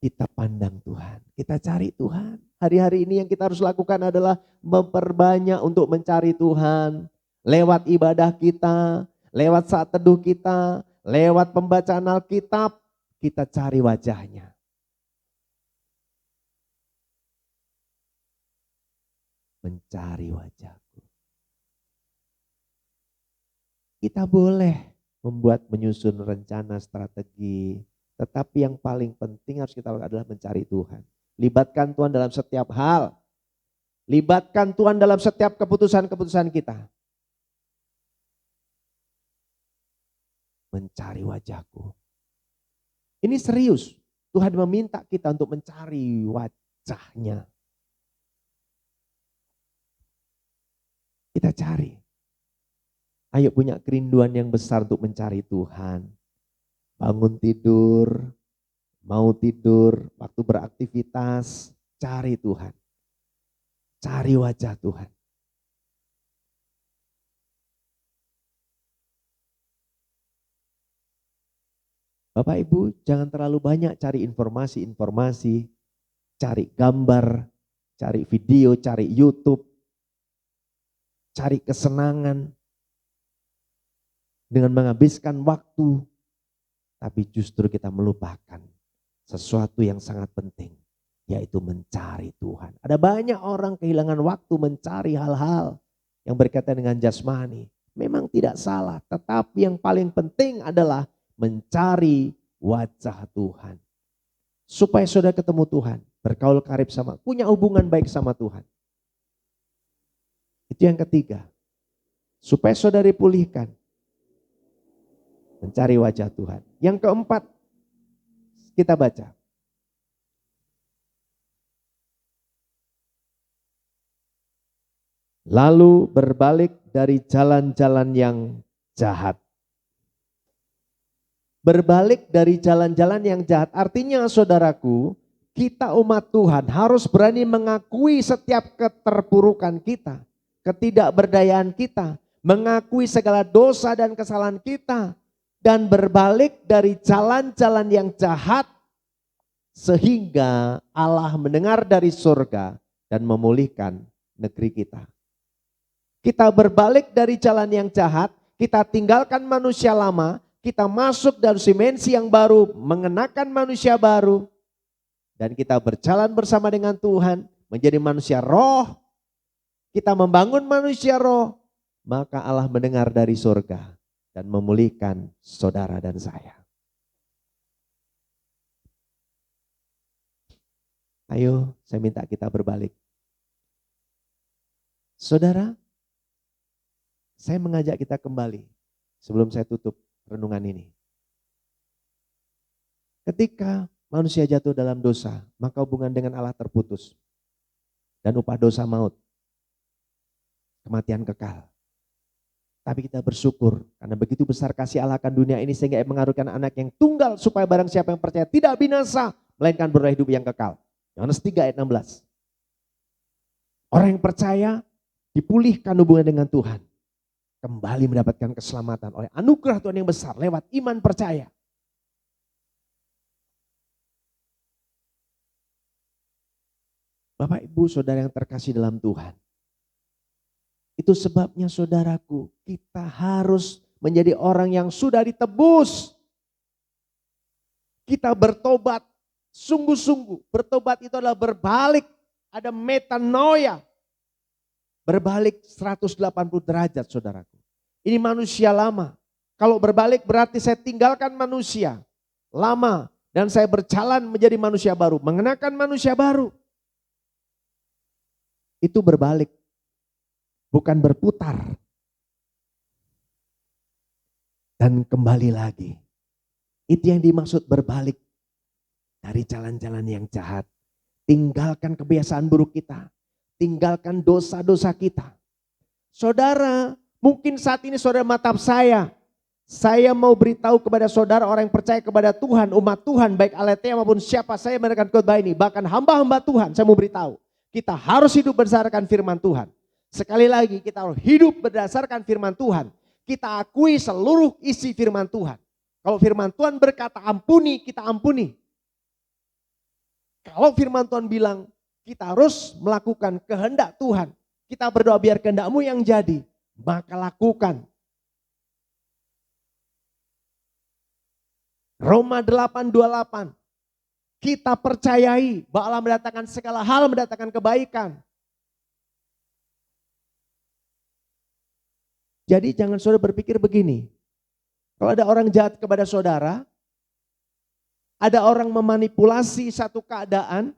Kita pandang Tuhan, kita cari Tuhan. Hari-hari ini yang kita harus lakukan adalah memperbanyak untuk mencari Tuhan. Lewat ibadah kita, lewat saat teduh kita, lewat pembacaan Alkitab, kita cari wajahnya. Mencari wajahku. Kita boleh menyusun rencana strategi. Tetapi yang paling penting harus kita lakukan adalah mencari Tuhan. Libatkan Tuhan dalam setiap hal. Libatkan Tuhan dalam setiap keputusan-keputusan kita. Mencari wajahku. Ini serius. Tuhan meminta kita untuk mencari wajahnya. Kita cari. Ayo punya kerinduan yang besar untuk mencari Tuhan. Bangun tidur, mau tidur, waktu beraktivitas, cari Tuhan. Cari wajah Tuhan. Bapak Ibu, jangan terlalu banyak cari informasi, cari gambar, cari video, cari YouTube, cari kesenangan dengan menghabiskan waktu. Tapi justru kita melupakan sesuatu yang sangat penting, yaitu mencari Tuhan. Ada banyak orang kehilangan waktu mencari hal-hal yang berkaitan dengan jasmani. Memang tidak salah, tetapi yang paling penting adalah mencari wajah Tuhan. Supaya saudara ketemu Tuhan, bergaul karib sama, punya hubungan baik sama Tuhan. Itu yang ketiga. Supaya saudara dipulihkan. Mencari wajah Tuhan. Yang keempat, kita baca. Lalu berbalik dari jalan-jalan yang jahat. Berbalik dari jalan-jalan yang jahat. Artinya saudaraku, kita umat Tuhan harus berani mengakui setiap keterpurukan kita. Ketidakberdayaan kita. Mengakui segala dosa dan kesalahan kita. Dan berbalik dari jalan-jalan yang jahat sehingga Allah mendengar dari surga dan memulihkan negeri kita. Kita berbalik dari jalan yang jahat, kita tinggalkan manusia lama, kita masuk dalam dimensi yang baru, mengenakan manusia baru, dan kita berjalan bersama dengan Tuhan, menjadi manusia roh. Kita membangun manusia roh, maka Allah mendengar dari surga dan memulihkan saudara dan saya. Ayo, saya minta kita berbalik. Saudara, saya mengajak kita kembali sebelum saya tutup renungan ini. Ketika manusia jatuh dalam dosa, maka hubungan dengan Allah terputus. Dan upah dosa maut, kematian kekal. Tapi kita bersyukur karena begitu besar kasih Allah akan dunia ini sehingga Ia mengaruniakan anak yang tunggal supaya barang siapa yang percaya tidak binasa melainkan beroleh hidup yang kekal. Yohanes 3 ayat 16. Orang yang percaya dipulihkan hubungan dengan Tuhan. Kembali mendapatkan keselamatan oleh anugerah Tuhan yang besar lewat iman percaya. Bapak, Ibu, Saudara yang terkasih dalam Tuhan. Itu sebabnya saudaraku, kita harus menjadi orang yang sudah ditebus. Kita bertobat sungguh-sungguh. Bertobat itu adalah berbalik. Ada metanoia. Berbalik 180 derajat saudaraku. Ini manusia lama. Kalau berbalik berarti saya tinggalkan manusia lama. Dan saya berjalan menjadi manusia baru. Mengenakan manusia baru. Itu berbalik. Bukan berputar. Dan kembali lagi. Itu yang dimaksud berbalik. Dari jalan-jalan yang jahat. Tinggalkan kebiasaan buruk kita. Tinggalkan dosa-dosa kita. Saudara, mungkin saat ini saudara matap saya. Saya mau beritahu kepada saudara orang yang percaya kepada Tuhan, umat Tuhan, baik Aletheia maupun siapa saya mendengarkan khotbah ini. Bahkan hamba-hamba Tuhan, saya mau beritahu. Kita harus hidup berdasarkan firman Tuhan. Sekali lagi kita harus hidup berdasarkan firman Tuhan. Kita akui seluruh isi firman Tuhan. Kalau firman Tuhan berkata ampuni, kita ampuni. Kalau firman Tuhan bilang kita harus melakukan kehendak Tuhan. Kita berdoa biar kehendak-Mu yang jadi. Maka lakukan. Roma 8:28. Kita percayai bahwa Allah mendatangkan segala hal, mendatangkan kebaikan. Jadi jangan saudara berpikir begini. Kalau ada orang jahat kepada saudara, ada orang memanipulasi satu keadaan,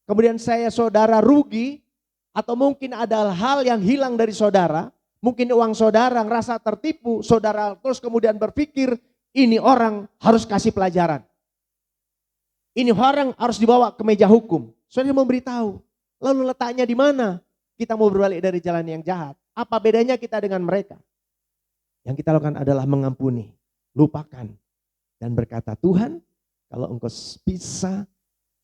kemudian saudara rugi, atau mungkin ada hal yang hilang dari saudara, mungkin uang saudara ngerasa tertipu, saudara terus kemudian berpikir, ini orang harus kasih pelajaran. Ini orang harus dibawa ke meja hukum. Saudara mau beritahu, lalu letaknya di mana? Kita mau berbalik dari jalan yang jahat. Apa bedanya kita dengan mereka? Yang kita lakukan adalah mengampuni, lupakan, dan berkata, Tuhan, kalau Engkau bisa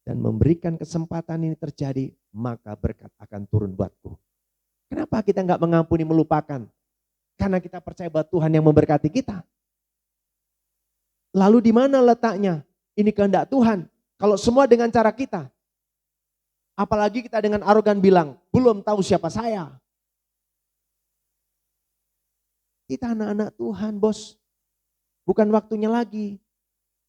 dan memberikan kesempatan ini terjadi, maka berkat akan turun buatku. Kenapa kita enggak mengampuni, melupakan? Karena kita percaya bahwa Tuhan yang memberkati kita. Lalu di mana letaknya? Ini kehendak Tuhan. Kalau semua dengan cara kita. Apalagi kita dengan arogan bilang, belum tahu siapa saya. Kita anak-anak Tuhan, bos. Bukan waktunya lagi.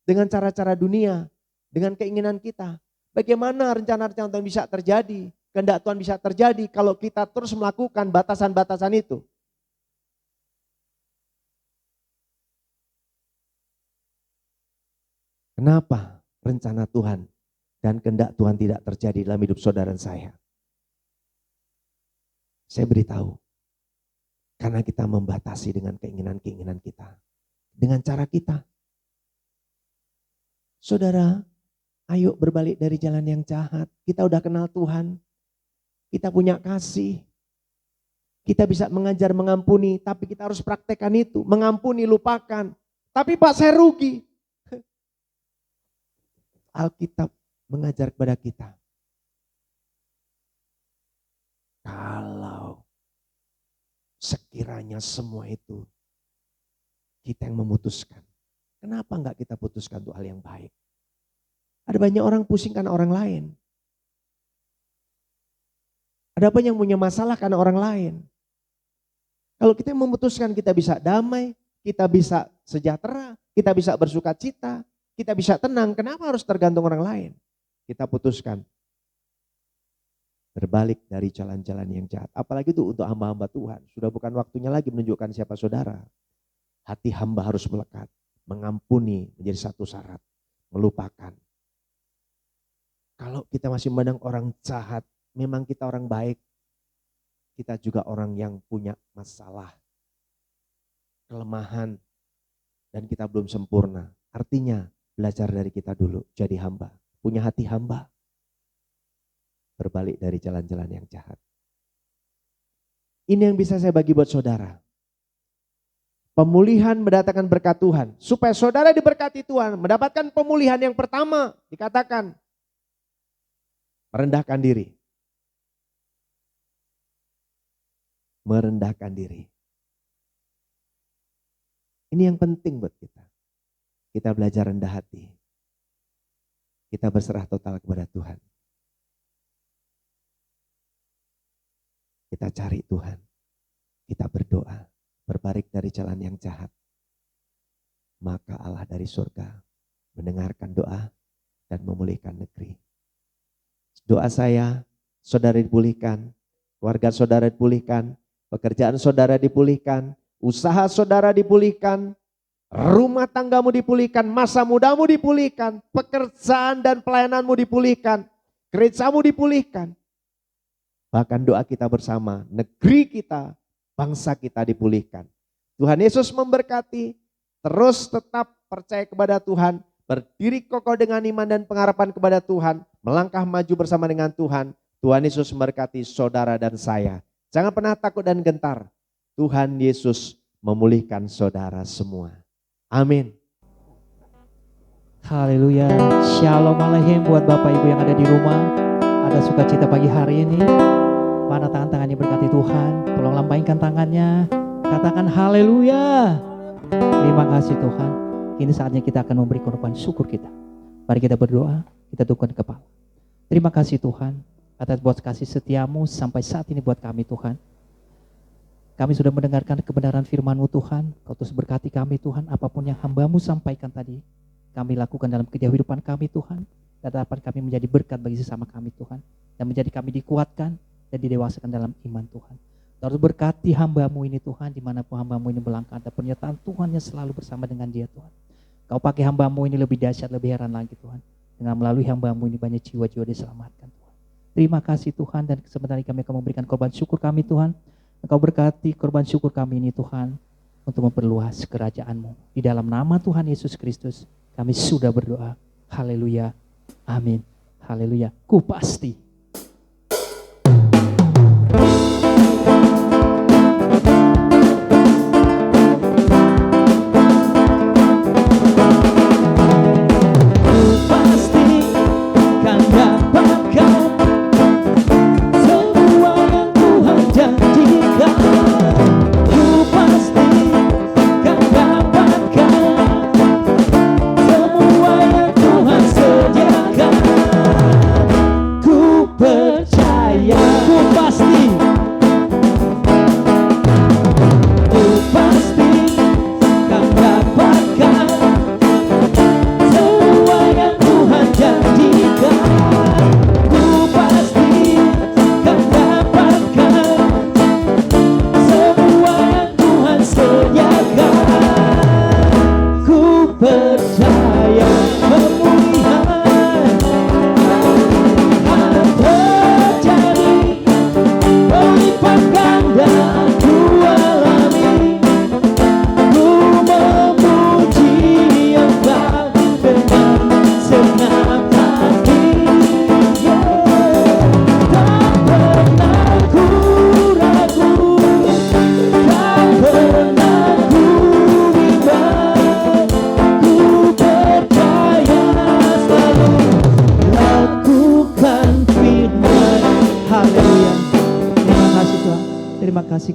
Dengan cara-cara dunia. Dengan keinginan kita. Bagaimana rencana-rencana Tuhan bisa terjadi? Kehendak Tuhan bisa terjadi kalau kita terus melakukan batasan-batasan itu. Kenapa rencana Tuhan dan kehendak Tuhan tidak terjadi dalam hidup saudara dan saya? Saya beritahu. Karena kita membatasi dengan keinginan-keinginan kita. Dengan cara kita. Saudara, ayo berbalik dari jalan yang jahat. Kita udah kenal Tuhan. Kita punya kasih. Kita bisa mengajar mengampuni. Tapi kita harus praktekkan itu. Mengampuni, lupakan. Tapi Pak, saya rugi. Alkitab mengajar kepada kita. Kalau sekiranya semua itu kita yang memutuskan. Kenapa enggak kita putuskan untuk hal yang baik? Ada banyak orang pusing karena orang lain. Ada banyak yang punya masalah karena orang lain. Kalau kita memutuskan kita bisa damai, kita bisa sejahtera, kita bisa bersuka cita, kita bisa tenang. Kenapa harus tergantung orang lain? Kita putuskan. Berbalik dari jalan-jalan yang jahat. Apalagi itu untuk hamba-hamba Tuhan. Sudah bukan waktunya lagi menunjukkan siapa saudara. Hati hamba harus melekat. Mengampuni menjadi satu syarat. Melupakan. Kalau kita masih memandang orang jahat, memang kita orang baik. Kita juga orang yang punya masalah. Kelemahan. Dan kita belum sempurna. Artinya belajar dari kita dulu. Jadi hamba. Punya hati hamba. Berbalik dari jalan-jalan yang jahat. Ini yang bisa saya bagi buat saudara. Pemulihan mendatangkan berkat Tuhan. Supaya saudara diberkati Tuhan, mendapatkan pemulihan yang pertama dikatakan merendahkan diri. Merendahkan diri. Ini yang penting buat kita. Kita belajar rendah hati. Kita berserah total kepada Tuhan. Kita cari Tuhan, kita berdoa, berbalik dari jalan yang jahat. Maka Allah dari surga mendengarkan doa dan memulihkan negeri. Doa saya, saudara dipulihkan, keluarga saudara dipulihkan, pekerjaan saudara dipulihkan, usaha saudara dipulihkan, rumah tanggamu dipulihkan, masa mudamu dipulihkan, pekerjaan dan pelayananmu dipulihkan, gerejamu dipulihkan. Bahkan doa kita bersama, negeri kita, bangsa kita dipulihkan. Tuhan Yesus memberkati, terus tetap percaya kepada Tuhan, berdiri kokoh dengan iman dan pengharapan kepada Tuhan, melangkah maju bersama dengan Tuhan. Tuhan Yesus memberkati saudara dan saya. Jangan pernah takut dan gentar. Tuhan Yesus memulihkan saudara semua. Amin.
Haleluya. Shalom Aleichem buat Bapak Ibu yang ada di rumah. Ada sukacita pagi hari ini. Mana tangan-tangannya berkati Tuhan. Tolong lambaikan tangannya. Katakan haleluya. Terima kasih Tuhan. Ini saatnya kita akan memberi korban syukur kita. Mari kita berdoa. Kita tundukkan kepala. Terima kasih Tuhan. Atas buat kasih setiamu sampai saat ini buat kami Tuhan. Kami sudah mendengarkan kebenaran firman-Mu Tuhan. Kau terus berkati kami Tuhan. Apapun yang hamba-Mu sampaikan tadi. Kami lakukan dalam kehidupan kami Tuhan. Dan dapat kami menjadi berkat bagi sesama kami Tuhan. Dan menjadi kami dikuatkan dan didewasakan dalam iman Tuhan. Terus berkati hamba-Mu ini Tuhan. Dimanapun hamba-Mu ini melangkah. Ada pernyataan Tuhan yang selalu bersama dengan dia Tuhan. Kau pakai hamba-Mu ini lebih dahsyat, lebih heran lagi Tuhan. Dengan melalui hamba-Mu ini banyak jiwa-jiwa diselamatkan Tuhan. Terima kasih Tuhan. Dan sebentar ini kami akan memberikan korban syukur kami Tuhan. Engkau berkati korban syukur kami ini Tuhan. Untuk memperluas kerajaan-Mu. Di dalam nama Tuhan Yesus Kristus. Kami sudah berdoa. Haleluya. Amin. Haleluya. Ku pasti.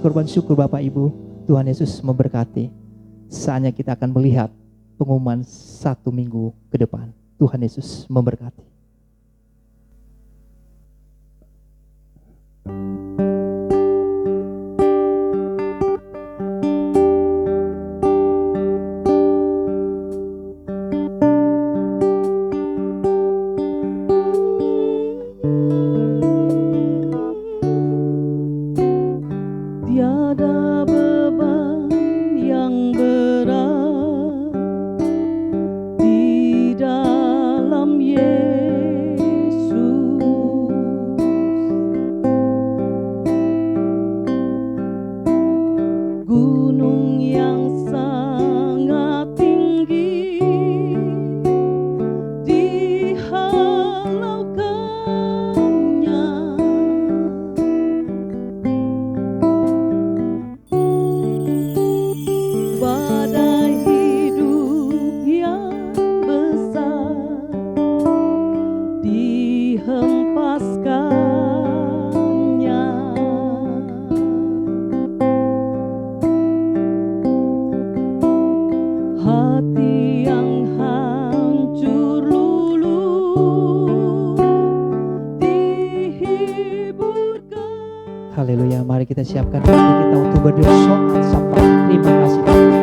Korban syukur Bapak Ibu, Tuhan Yesus memberkati. Saatnya kita akan melihat pengumuman 1 minggu ke depan. Tuhan Yesus memberkati. Haleluya. Mari kita siapkan hati kita untuk berdoa sampai terima kasih Tuhan.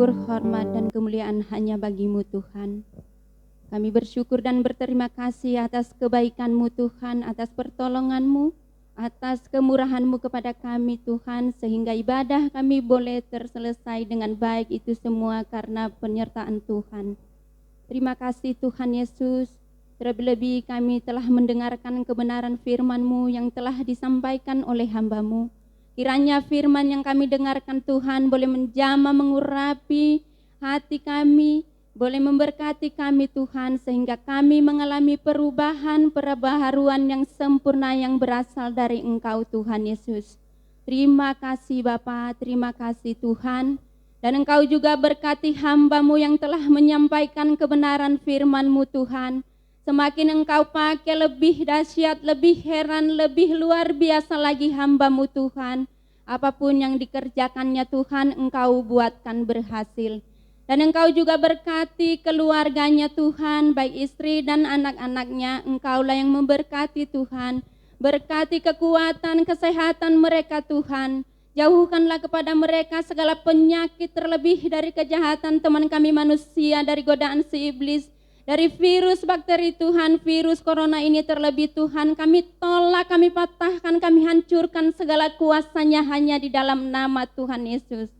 syukur, hormat, dan kemuliaan hanya bagi-Mu Tuhan. Kami bersyukur dan berterima kasih atas kebaikan-Mu Tuhan, atas pertolongan-Mu, atas kemurahan-Mu kepada kami Tuhan, sehingga ibadah kami boleh terselesai dengan baik. Itu semua karena penyertaan Tuhan. Terima kasih Tuhan Yesus. Terlebih kami telah mendengarkan kebenaran firman-Mu yang telah disampaikan oleh hamba-Mu. Kiranya firman yang kami dengarkan Tuhan boleh menjamah, mengurapi hati kami, boleh memberkati kami Tuhan, sehingga kami mengalami perubahan, perbaharuan yang sempurna yang berasal dari Engkau Tuhan Yesus. Terima kasih Bapa, terima kasih Tuhan. Dan Engkau juga berkati hamba-Mu yang telah menyampaikan kebenaran firman-Mu Tuhan. Semakin Engkau pakai lebih dahsyat, lebih heran, lebih luar biasa lagi hamba-Mu Tuhan. Apapun yang dikerjakannya Tuhan, Engkau buatkan berhasil. Dan Engkau juga berkati keluarganya Tuhan, baik istri dan anak-anaknya. Engkaulah yang memberkati Tuhan. Berkati kekuatan, kesehatan mereka Tuhan. Jauhkanlah kepada mereka segala penyakit, terlebih dari kejahatan teman kami manusia, dari godaan si iblis, dari virus, bakteri Tuhan, virus corona ini terlebih Tuhan, kami tolak, kami patahkan, kami hancurkan segala kuasanya hanya di dalam nama Tuhan Yesus.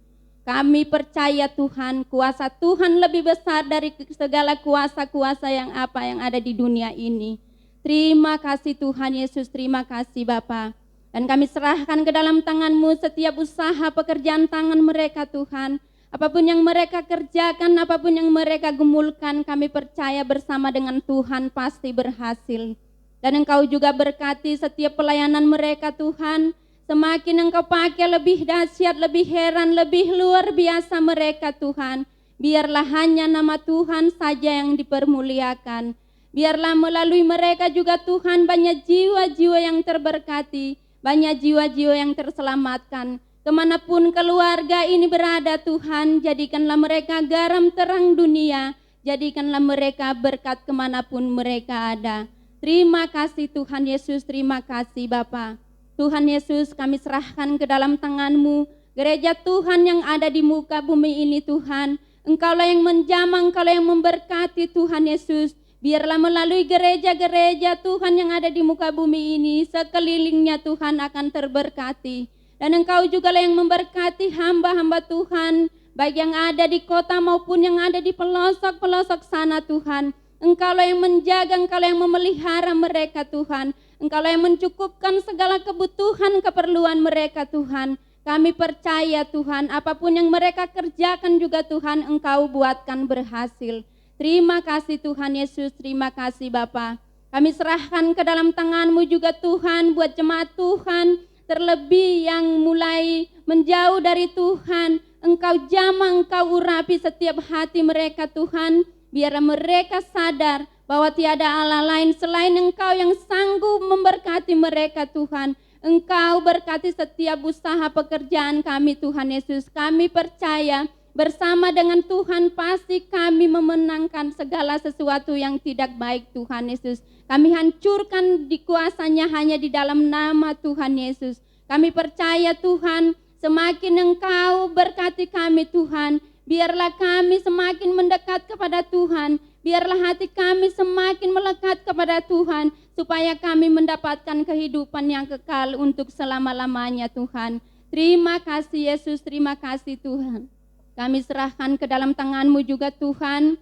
Kami percaya Tuhan, kuasa Tuhan lebih besar dari segala kuasa-kuasa yang ada di dunia ini. Terima kasih Tuhan Yesus, terima kasih Bapa. Dan kami serahkan ke dalam tangan-Mu setiap usaha pekerjaan tangan mereka Tuhan. Apapun yang mereka kerjakan, apapun yang mereka gumulkan, kami percaya bersama dengan Tuhan pasti berhasil. Dan Engkau juga berkati setiap pelayanan mereka Tuhan. Semakin Engkau pakai lebih dahsyat, lebih heran, lebih luar biasa mereka Tuhan. Biarlah hanya nama Tuhan saja yang dipermuliakan. Biarlah melalui mereka juga Tuhan banyak jiwa-jiwa yang terberkati, banyak jiwa-jiwa yang terselamatkan. Kemanapun keluarga ini berada Tuhan, jadikanlah mereka garam terang dunia, jadikanlah mereka berkat kemanapun mereka ada. Terima kasih Tuhan Yesus, terima kasih Bapa. Tuhan Yesus, kami serahkan ke dalam tangan-Mu gereja Tuhan yang ada di muka bumi ini Tuhan. Engkaulah yang menjamah, Engkaulah yang memberkati Tuhan Yesus. Biarlah melalui gereja-gereja Tuhan yang ada di muka bumi ini, sekelilingnya Tuhan akan terberkati. Dan Engkau juga yang memberkati hamba-hamba Tuhan, baik yang ada di kota maupun yang ada di pelosok-pelosok sana Tuhan. Engkau yang menjaga, Engkau yang memelihara mereka Tuhan. Engkau yang mencukupkan segala kebutuhan keperluan mereka Tuhan. Kami percaya Tuhan, apapun yang mereka kerjakan juga Tuhan, Engkau buatkan berhasil. Terima kasih Tuhan Yesus, terima kasih Bapa. Kami serahkan ke dalam tangan-Mu juga Tuhan, buat jemaat Tuhan, terlebih yang mulai menjauh dari Tuhan. Engkau jamah, Engkau urapi setiap hati mereka Tuhan, biar mereka sadar bahwa tiada Allah lain selain Engkau yang sanggup memberkati mereka Tuhan. Engkau berkati setiap usaha pekerjaan kami Tuhan Yesus. Kami percaya bersama dengan Tuhan pasti kami memenangkan segala sesuatu yang tidak baik Tuhan Yesus. Kami hancurkan di kuasanya hanya di dalam nama Tuhan Yesus. Kami percaya Tuhan, semakin Engkau berkati kami Tuhan, biarlah kami semakin mendekat kepada Tuhan. Biarlah hati kami semakin melekat kepada Tuhan, supaya kami mendapatkan kehidupan yang kekal untuk selama-lamanya Tuhan. Terima kasih Yesus, terima kasih Tuhan. Kami serahkan ke dalam tangan-Mu juga Tuhan,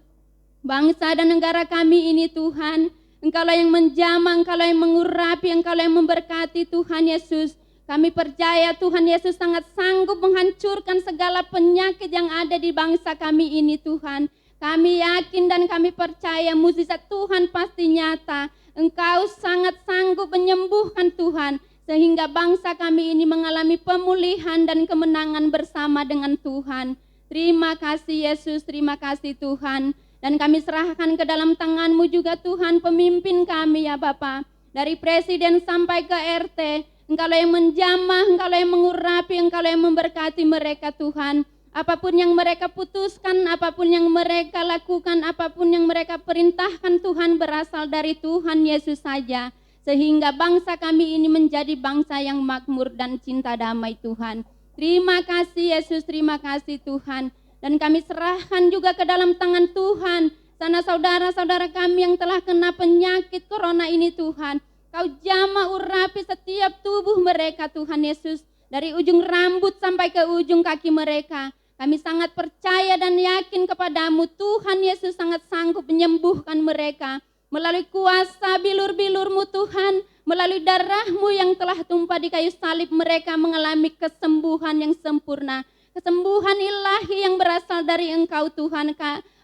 bangsa dan negara kami ini Tuhan. Engkaulah yang menjamah, Engkaulah yang mengurapi, Engkaulah yang memberkati Tuhan Yesus. Kami percaya Tuhan Yesus sangat sanggup menghancurkan segala penyakit yang ada di bangsa kami ini Tuhan. Kami yakin dan kami percaya mukjizat Tuhan pasti nyata. Engkau sangat sanggup menyembuhkan Tuhan, sehingga bangsa kami ini mengalami pemulihan dan kemenangan bersama dengan Tuhan. Terima kasih Yesus, terima kasih Tuhan. Dan kami serahkan ke dalam tangan-Mu juga Tuhan pemimpin kami ya Bapa. Dari presiden sampai ke RT, Engkaulah yang menjamah, Engkaulah yang mengurapi, Engkaulah yang memberkati mereka Tuhan. Apapun yang mereka putuskan, apapun yang mereka lakukan, apapun yang mereka perintahkan Tuhan berasal dari Tuhan Yesus saja. Sehingga bangsa kami ini menjadi bangsa yang makmur dan cinta damai Tuhan. Terima kasih Yesus, terima kasih Tuhan. Dan kami serahkan juga ke dalam tangan Tuhan sana saudara-saudara kami yang telah kena penyakit corona ini Tuhan. Kau jamah urapi setiap tubuh mereka Tuhan Yesus. Dari ujung rambut sampai ke ujung kaki mereka. Kami sangat percaya dan yakin kepadamu Tuhan Yesus sangat sanggup menyembuhkan mereka. Melalui kuasa bilur-bilur-Mu Tuhan, melalui darah-Mu yang telah tumpah di kayu salib mereka mengalami kesembuhan yang sempurna. Kesembuhan ilahi yang berasal dari Engkau Tuhan,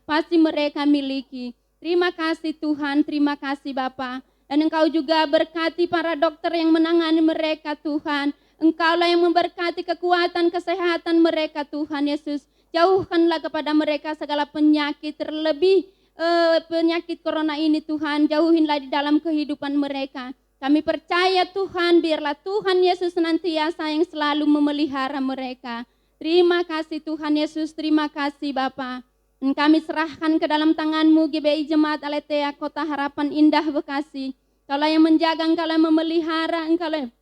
pasti mereka miliki. Terima kasih Tuhan, terima kasih Bapa. Dan Engkau juga berkati para dokter yang menangani mereka Tuhan. Engkaulah yang memberkati kekuatan kesehatan mereka Tuhan Yesus. Jauhkanlah kepada mereka segala penyakit, terlebih penyakit corona ini Tuhan. Jauhinlah di dalam kehidupan mereka. Kami percaya Tuhan, biarlah Tuhan Yesus senantiasa yang selalu memelihara mereka. Terima kasih Tuhan Yesus, terima kasih Bapa. Dan kami serahkan ke dalam tangan-Mu GBI Jemaat Aletheia Kota Harapan Indah Bekasi. Engkaulah yang menjaga, Engkaulah yang memelihara, Engkaulah yang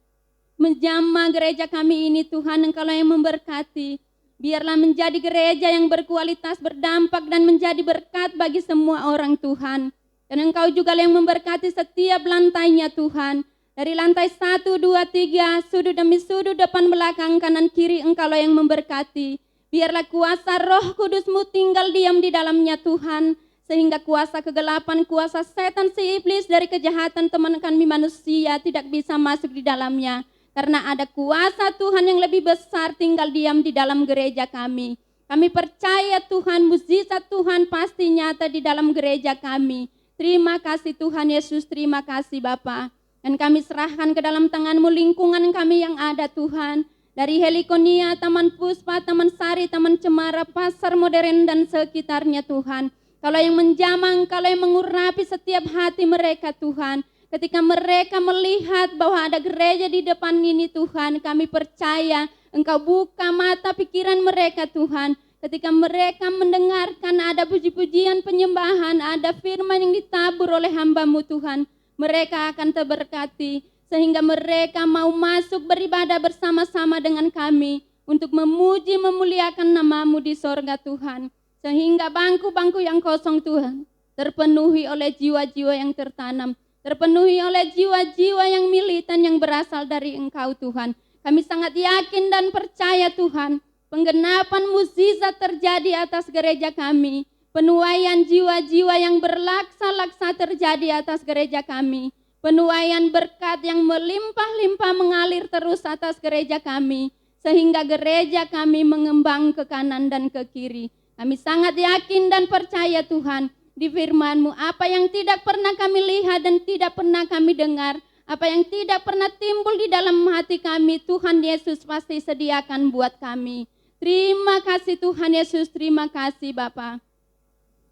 menjamah gereja kami ini Tuhan, Engkaulah yang memberkati. Biarlah menjadi gereja yang berkualitas, berdampak dan menjadi berkat bagi semua orang Tuhan. Dan Engkau juga yang memberkati setiap lantainya Tuhan. Dari lantai 1, 2, 3, sudut demi sudut, depan, belakang, kanan, kiri, Engkaulah yang memberkati. Biarlah kuasa Roh Kudus-Mu tinggal diam di dalamnya Tuhan. Sehingga kuasa kegelapan, kuasa setan si iblis dari kejahatan teman kami manusia tidak bisa masuk di dalamnya. Karena ada kuasa Tuhan yang lebih besar tinggal diam di dalam gereja kami. Kami percaya Tuhan, mukjizat Tuhan pasti nyata di dalam gereja kami. Terima kasih Tuhan Yesus, terima kasih Bapa. Dan kami serahkan ke dalam tangan-Mu lingkungan kami yang ada Tuhan. Dari Helikonia, Taman Puspa, Taman Sari, Taman Cemara, Pasar Modern dan sekitarnya Tuhan. Kalau yang menjamah, kalau yang mengurapi setiap hati mereka Tuhan. Ketika mereka melihat bahwa ada gereja di depan ini Tuhan, kami percaya Engkau buka mata pikiran mereka Tuhan. Ketika mereka mendengarkan ada puji-pujian penyembahan, ada firman yang ditabur oleh hamba-Mu Tuhan, mereka akan terberkati. Sehingga mereka mau masuk beribadah bersama-sama dengan kami untuk memuji, memuliakan nama-Mu di sorga Tuhan. Sehingga bangku-bangku yang kosong Tuhan terpenuhi oleh jiwa-jiwa yang tertanam. Terpenuhi oleh jiwa-jiwa yang militan yang berasal dari Engkau Tuhan. Kami sangat yakin dan percaya Tuhan, penggenapan mukjizat terjadi atas gereja kami. Penuaian jiwa-jiwa yang berlaksa-laksa terjadi atas gereja kami. Penuaian berkat yang melimpah-limpah mengalir terus atas gereja kami. Sehingga gereja kami mengembang ke kanan dan ke kiri. Kami sangat yakin dan percaya Tuhan, di firman-Mu, apa yang tidak pernah kami lihat dan tidak pernah kami dengar, apa yang tidak pernah timbul di dalam hati kami, Tuhan Yesus pasti sediakan buat kami. Terima kasih Tuhan Yesus, terima kasih Bapa.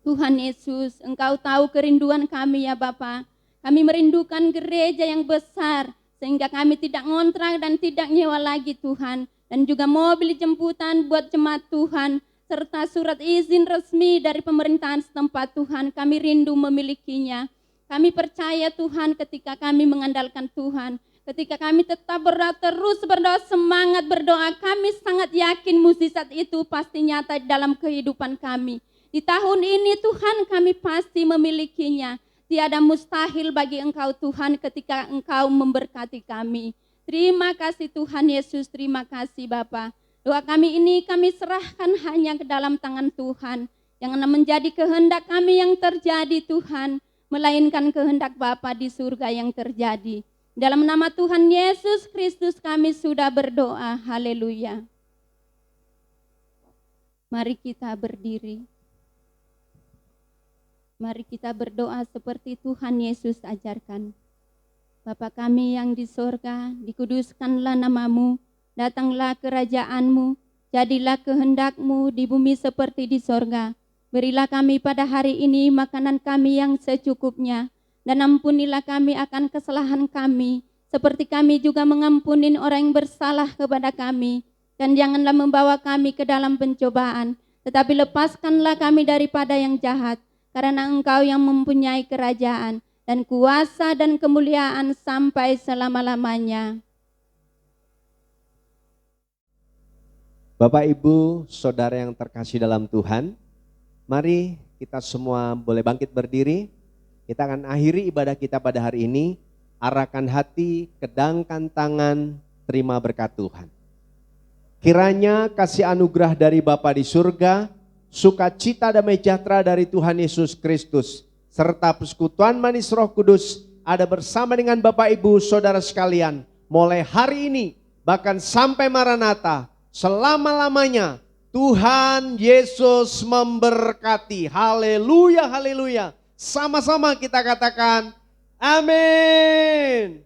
Tuhan Yesus, Engkau tahu kerinduan kami ya Bapa. Kami merindukan gereja yang besar, sehingga kami tidak ngontrak dan tidak nyewa lagi Tuhan. Dan juga mobil jemputan buat jemaat Tuhan, serta surat izin resmi dari pemerintahan setempat Tuhan, kami rindu memilikinya. Kami percaya Tuhan ketika kami mengandalkan Tuhan, ketika kami tetap terus berdoa, semangat berdoa, kami sangat yakin mukjizat itu pasti nyata dalam kehidupan kami. Di tahun ini Tuhan kami pasti memilikinya. Tiada mustahil bagi Engkau Tuhan ketika Engkau memberkati kami. Terima kasih Tuhan Yesus, terima kasih Bapa. Doa kami ini kami serahkan hanya ke dalam tangan Tuhan. Jangan menjadi kehendak kami yang terjadi Tuhan, melainkan kehendak Bapa di surga yang terjadi. Dalam nama Tuhan Yesus Kristus kami sudah berdoa. Haleluya. Mari kita berdiri. Mari kita berdoa seperti Tuhan Yesus ajarkan. Bapa kami yang di sorga, dikuduskanlah namamu, datanglah kerajaan-Mu, jadilah kehendak-Mu di bumi seperti di sorga. Berilah kami pada hari ini makanan kami yang secukupnya, dan ampunilah kami akan kesalahan kami, seperti kami juga mengampuni orang yang bersalah kepada kami. Dan janganlah membawa kami ke dalam pencobaan, tetapi lepaskanlah kami daripada yang jahat, karena Engkau yang mempunyai kerajaan dan kuasa dan kemuliaan sampai selama-lamanya.
Bapak, Ibu, Saudara yang terkasih dalam Tuhan, mari kita semua boleh bangkit berdiri. Kita akan akhiri ibadah kita pada hari ini. Arahkan hati, kedangkan tangan, terima berkat Tuhan. Kiranya kasih anugerah dari Bapa di surga, sukacita damai sejahtera dari Tuhan Yesus Kristus, serta persekutuan manis Roh Kudus ada bersama dengan Bapak Ibu Saudara sekalian, mulai hari ini bahkan sampai Maranatha, selama-lamanya. Tuhan Yesus memberkati. Haleluya, haleluya. Sama-sama kita katakan amin.